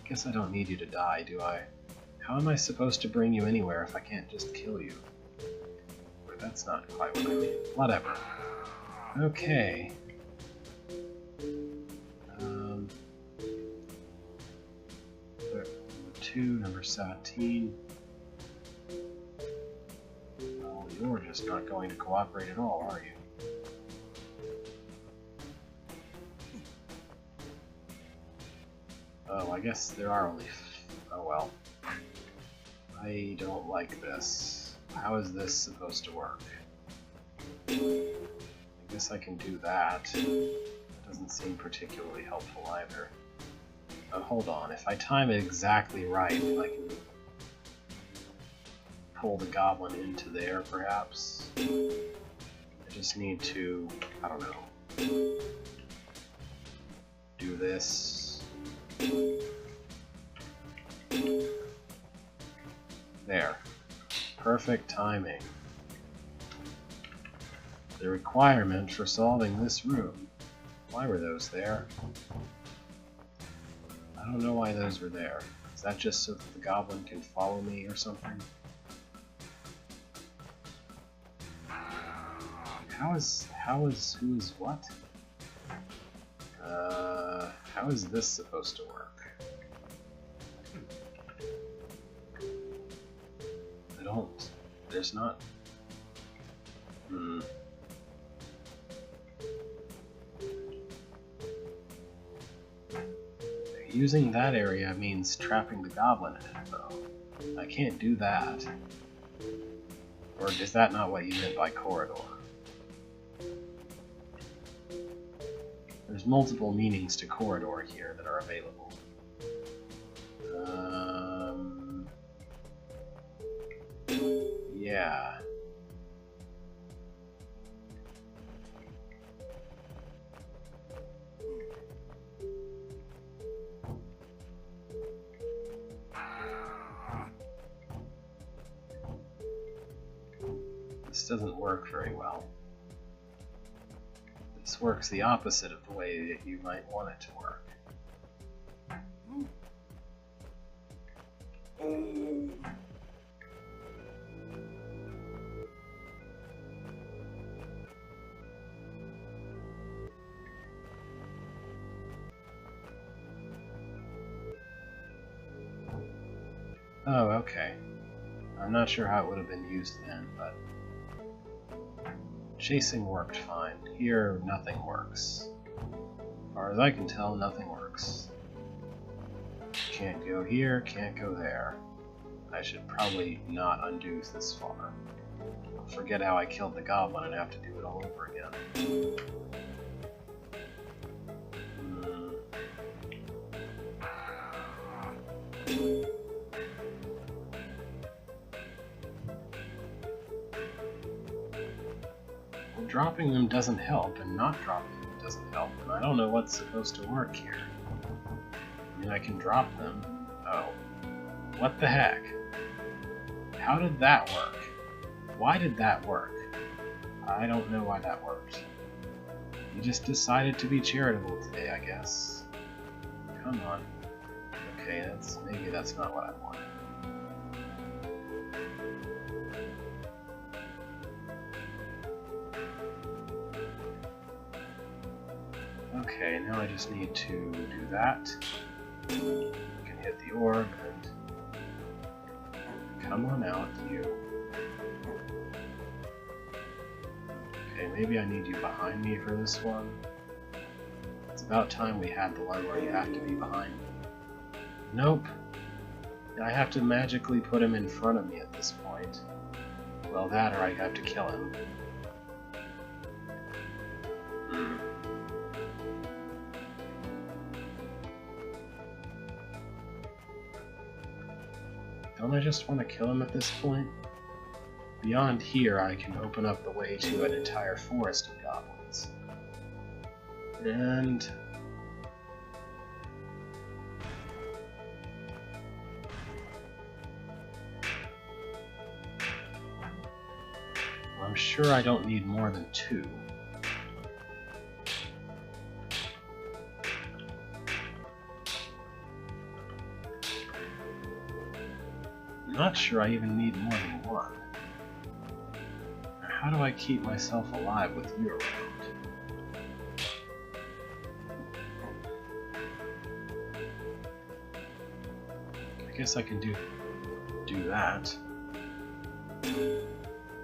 Guess I don't need you to die, do I? How am I supposed to bring you anywhere if I can't just kill you? Or that's not quite what I mean. Whatever. Okay. Number 2, number 17. Well, you're just not going to cooperate at all, are you? Oh, I guess there are only... oh well. I don't like this. How is this supposed to work? I guess I can do that. That doesn't seem particularly helpful either. Oh, hold on. If I time it exactly right, I can pull the goblin into there, perhaps. I just need to... I don't know. Do this. There. Perfect timing. The requirement for solving this room. Why were those there? I don't know why those were there. Is that just so that the goblin can follow me or something? Who is what? How is this supposed to work? There's not... using that area means trapping the goblin in it, though. I can't do that. Or is that not what you meant by corridor? There's multiple meanings to corridor here that are available. Yeah. This doesn't work very well. This works the opposite of the way that you might want it to work. Oh, okay. I'm not sure how it would have been used then, but chasing worked fine. Here, nothing works. As far as I can tell, nothing works. Can't go here, can't go there. I should probably not undo this far. I'll forget how I killed the goblin and have to do it all over again. Dropping them doesn't help, and not dropping them doesn't help, and I don't know what's supposed to work here. I mean, I can drop them. Oh. What the heck? How did that work? Why did that work? I don't know why that worked. You just decided to be charitable today, I guess. Come on. Okay, maybe that's not what I wanted. Okay, now I just need to do that. I can hit the orb and come on out, you. Okay, maybe I need you behind me for this one. It's about time we had the one where you have to be behind me. Nope. I have to magically put him in front of me at this point. Well, that or I have to kill him. Don't I just want to kill him at this point? Beyond here, I can open up the way to an entire forest of goblins. And I'm sure I don't need more than 2. I'm not sure I even need more than 1. How do I keep myself alive with you around? I guess I can do that.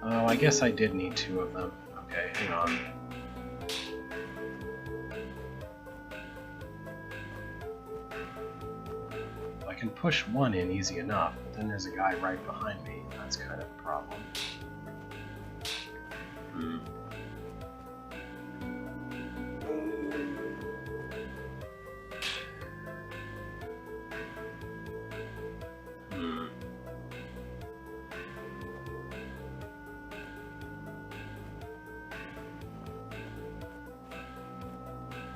Oh, I guess I did need 2 of them. Okay, hang on. I can push 1 in easy enough, but then there's a guy right behind me. That's kind of a problem.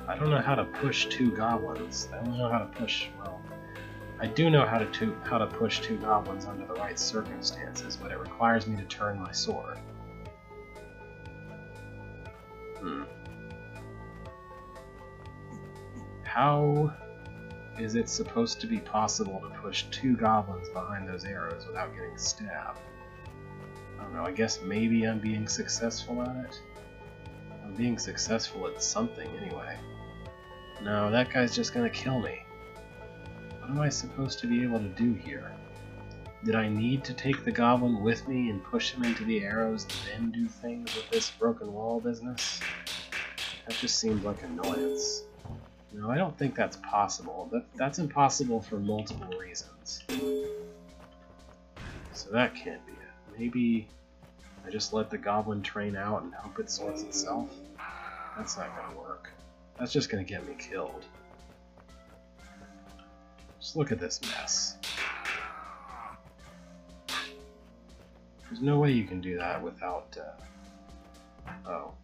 I don't know how to push 2 goblins. I don't know how to push, well, I do know how to push 2 goblins under the right circumstances, but it requires me to turn my sword. How is it supposed to be possible to push 2 goblins behind those arrows without getting stabbed? I don't know, I guess maybe I'm being successful at it? I'm being successful at something anyway. No, that guy's just gonna kill me. What am I supposed to be able to do here? Did I need to take the goblin with me and push him into the arrows and then do things with this broken wall business? That just seemed like annoyance. No, I don't think that's possible. That's impossible for multiple reasons. So that can't be it. Maybe I just let the goblin train out and hope it sorts itself? That's not gonna work. That's just gonna get me killed. Just look at this mess. There's no way you can do that without, oh.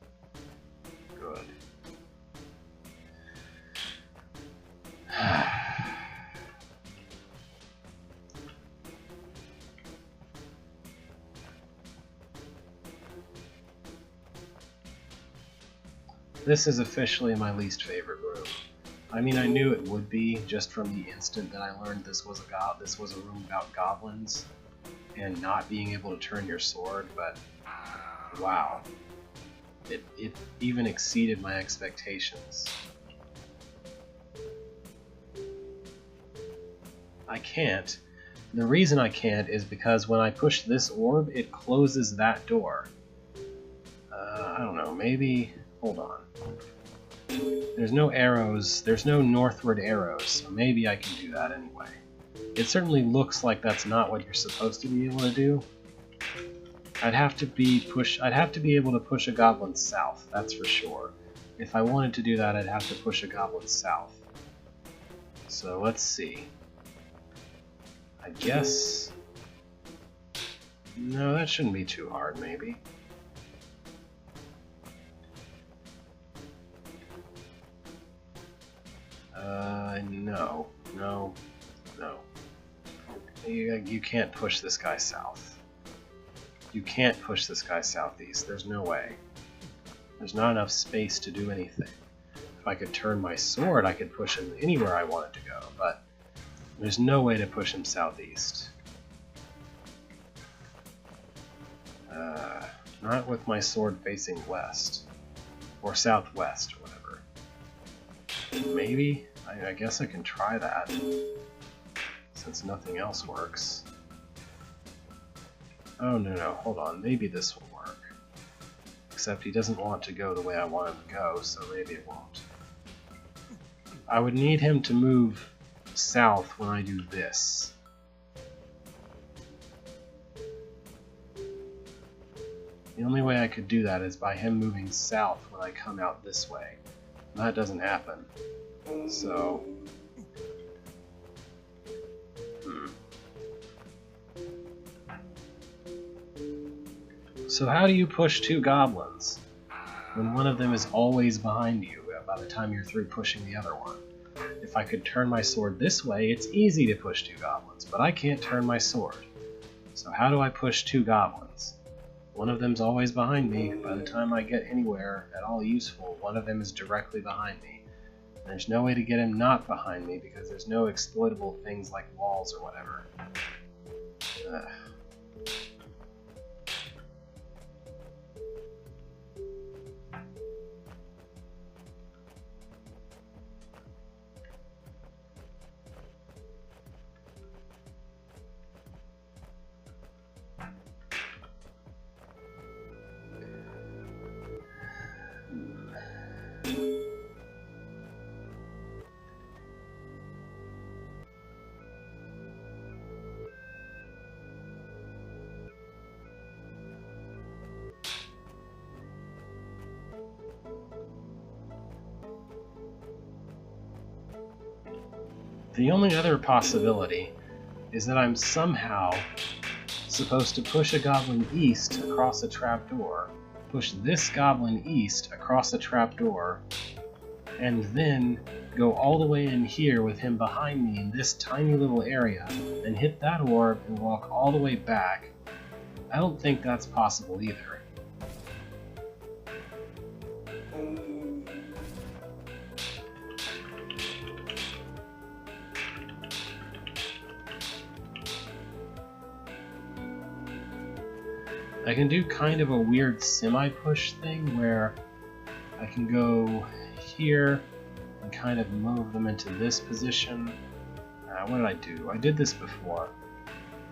Good. This is officially my least favorite room. I mean, I knew it would be just from the instant that I learned this was a room about goblins and not being able to turn your sword, but wow. It even exceeded my expectations. I can't. The reason I can't is because when I push this orb, it closes that door. I don't know, maybe... Hold on. There's no arrows, there's no northward arrows, so maybe I can do that anyway. It certainly looks like that's not what you're supposed to be able to do. I'd have to be able to push a goblin south, that's for sure. If I wanted to do that, I'd have to push a goblin south. So let's see. I guess... No, that shouldn't be too hard, maybe. No. You can't push this guy south. You can't push this guy southeast. There's no way. There's not enough space to do anything. If I could turn my sword, I could push him anywhere I wanted to go, but there's no way to push him southeast. Not with my sword facing west. Or southwest, or whatever. Maybe? I guess I can try that, since nothing else works. Oh no, hold on, maybe this will work. Except he doesn't want to go the way I want him to go, so maybe it won't. I would need him to move south when I do this. The only way I could do that is by him moving south when I come out this way. And that doesn't happen. So... So how do you push two goblins when one of them is always behind you by the time you're through pushing the other one? If I could turn my sword this way, it's easy to push two goblins, but I can't turn my sword. So how do I push two goblins? One of them's always behind me. By the time I get anywhere at all useful, one of them is directly behind me. There's no way to get him not behind me because there's no exploitable things like walls or whatever. The only other possibility is that I'm somehow supposed to push a goblin east across a trapdoor, push this goblin east across a trapdoor, and then go all the way in here with him behind me in this tiny little area, and hit that orb and walk all the way back. I don't think that's possible either. I can do kind of a weird semi-push thing where I can go here and kind of move them into this position. What did I do? I did this before.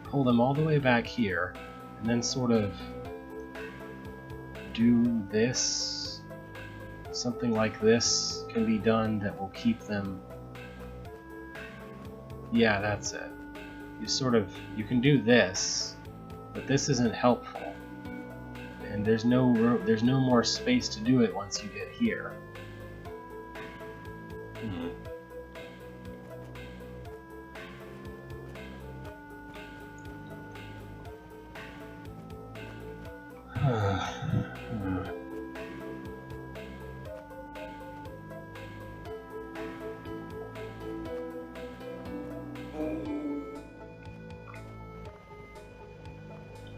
Pull them all the way back here and then sort of do this something like this can be done that will keep them... Yeah, that's it. You can do this, but this isn't helpful. And there's no more space to do it once you get here.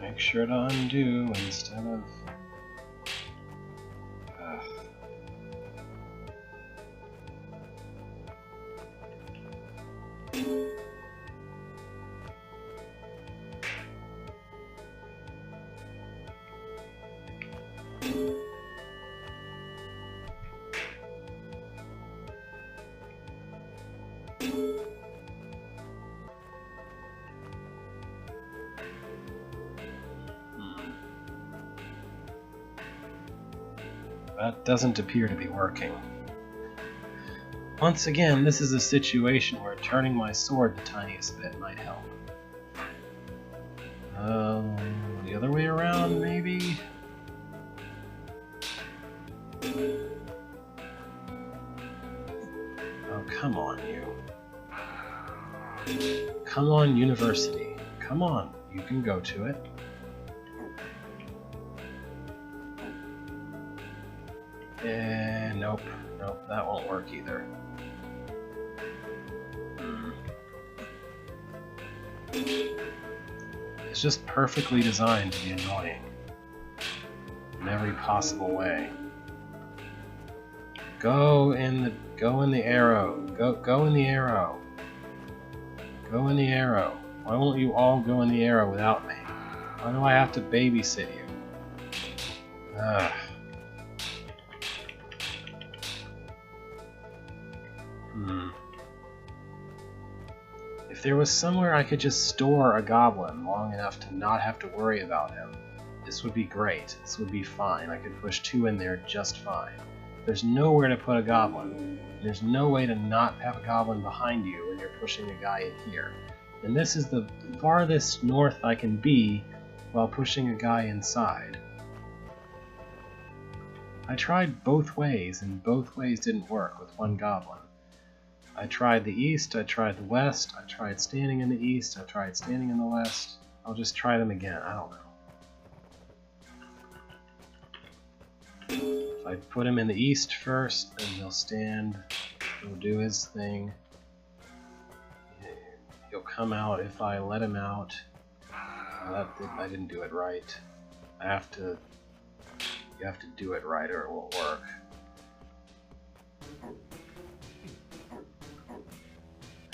Make sure to undo instead of... That doesn't appear to be working. Once again, this is a situation where turning my sword the tiniest bit might help. The other way around, maybe? Oh, come on, you. Come on, University. Come on, you can go to it. Nope, that won't work either. It's just perfectly designed to be annoying. In every possible way. Go in the arrow. Go in the arrow. Go in the arrow. Why won't you all go in the arrow without me? Why do I have to babysit you? Ugh. If there was somewhere I could just store a goblin long enough to not have to worry about him, this would be great. This would be fine. I could push 2 in there just fine. There's nowhere to put a goblin. There's no way to not have a goblin behind you when you're pushing a guy in here. And this is the farthest north I can be while pushing a guy inside. I tried both ways, and both ways didn't work with one goblin. I tried the east, I tried the west, I tried standing in the east, I tried standing in the west. I'll just try them again, I don't know. If I put him in the east first, then he'll stand, he'll do his thing. He'll come out if I let him out. I didn't do it right. You have to do it right or it won't work.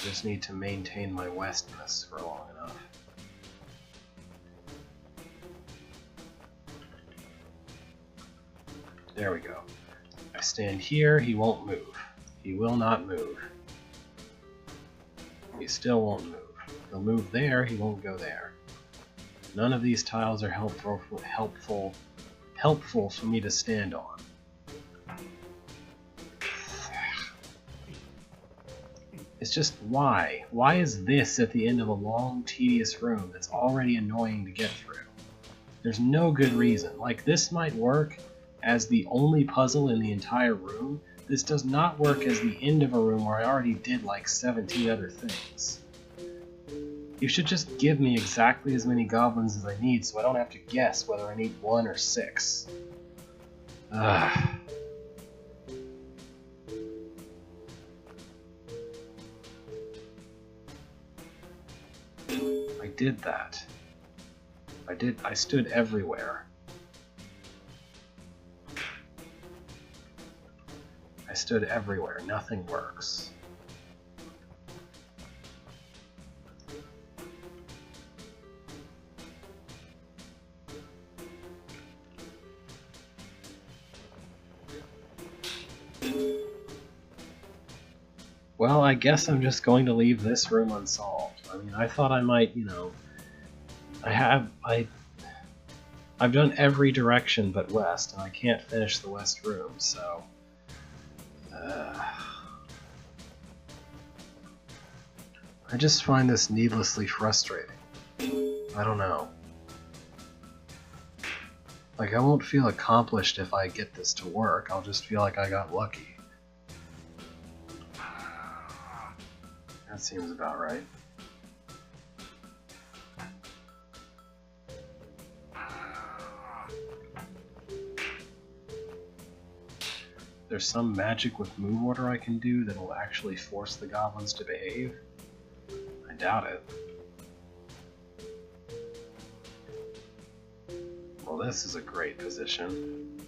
I just need to maintain my westness for long enough. There we go. I stand here, he won't move. He will not move. He still won't move. He'll move there, he won't go there. None of these tiles are helpful for me to stand on. It's just why? Why is this at the end of a long, tedious room that's already annoying to get through? There's no good reason. Like, this might work as the only puzzle in the entire room. This does not work as the end of a room where I already did like 17 other things. You should just give me exactly as many goblins as I need so I don't have to guess whether I need 1 or 6. Ugh. I did that. I stood everywhere. I stood everywhere. Nothing works. Well, I guess I'm just going to leave this room unsolved. I mean, I thought I might, you know... I've done every direction but west, and I can't finish the west room, so... I just find this needlessly frustrating. I don't know. Like, I won't feel accomplished if I get this to work, I'll just feel like I got lucky. That seems about right. There's some magic with move order I can do that will actually force the goblins to behave? I doubt it. Well, this is a great position.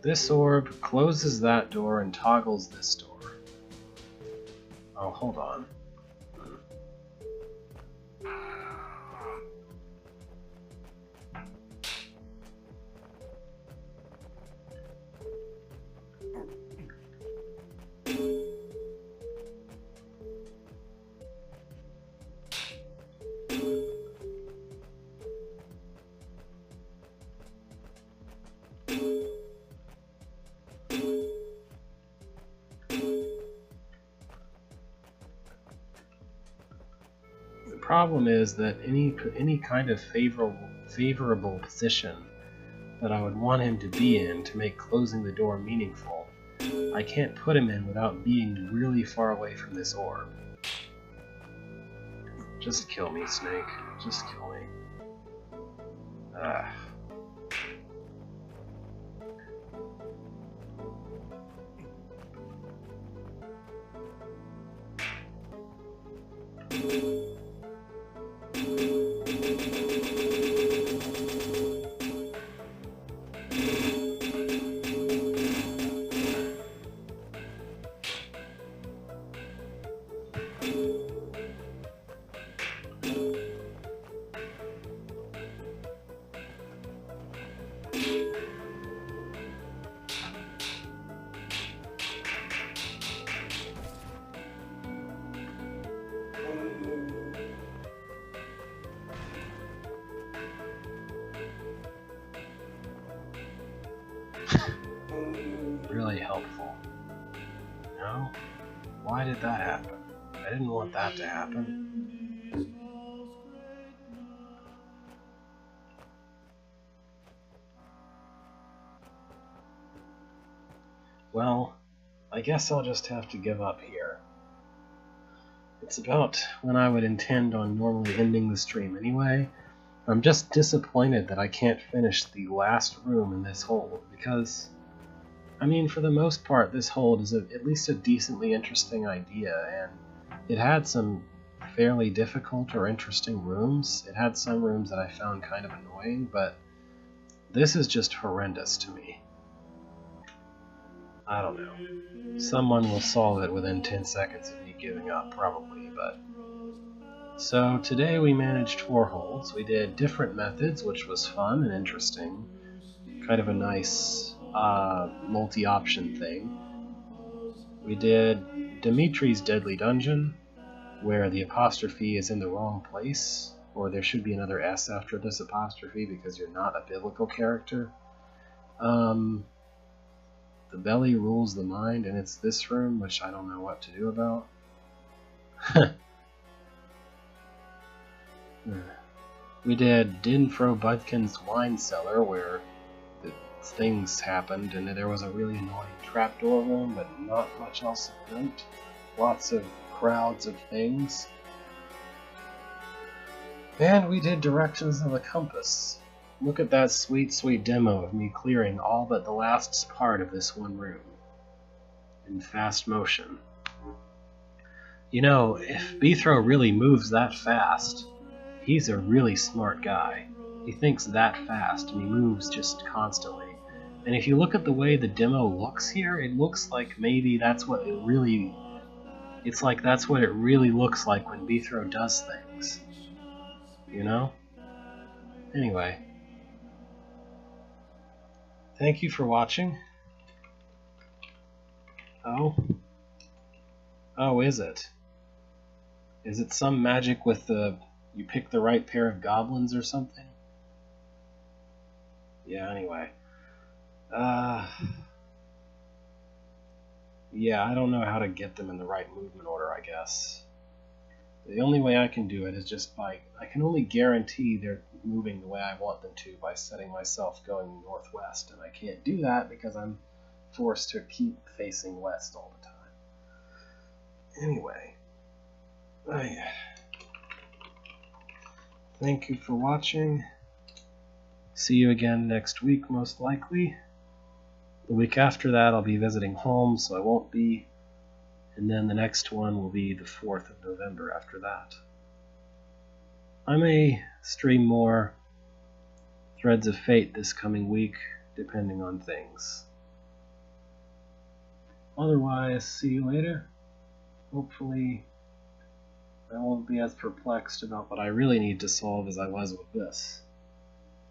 This orb closes that door and toggles this door. Oh, hold on. The problem is that any kind of favorable position that I would want him to be in to make closing the door meaningful, I can't put him in without being really far away from this orb. Just kill me, Snake. Just kill me. Really helpful. No? Why did that happen? I didn't want that to happen. Well, I guess I'll just have to give up here. It's about when I would intend on normally ending the stream anyway. I'm just disappointed that I can't finish the last room in this hold, because, I mean, for the most part, this hold is at least a decently interesting idea, and it had some fairly difficult or interesting rooms. It had some rooms that I found kind of annoying, but this is just horrendous to me. I don't know. Someone will solve it within 10 seconds of me giving up, probably, but... So, today we managed 4 holds. We did different methods, which was fun and interesting. Kind of a nice multi-option thing. We did Dimitri's Deadly Dungeon, where the apostrophe is in the wrong place, or there should be another S after this apostrophe because you're not a biblical character. The belly rules the mind, and it's this room, which I don't know what to do about. We did Dinfro Budkin's Wine Cellar, where things happened, and there was a really annoying trapdoor room, but not much else of note. Lots of crowds of things. And we did Directions of the Compass. Look at that sweet, sweet demo of me clearing all but the last part of this one room in fast motion. You know, if Beethro really moves that fast, he's a really smart guy. He thinks that fast, and he moves just constantly. And if you look at the way the demo looks here, it looks like maybe that's what it really... It's like that's what it really looks like when Beethro does things. You know? Anyway. Thank you for watching. Oh? Oh, is it? Is it some magic with the you pick the right pair of goblins or something. Yeah, anyway. Yeah, I don't know how to get them in the right movement order, I guess. The only way I can do it is just by... I can only guarantee they're moving the way I want them to by setting myself going northwest, and I can't do that because I'm forced to keep facing west all the time. Anyway, thank you for watching. See you again next week, most likely. The week after that, I'll be visiting home, so I won't be. And then the next one will be the 4th of November after that. I may stream more Threads of Fate this coming week, depending on things. Otherwise, see you later. Hopefully, I won't be as perplexed about what I really need to solve as I was with this.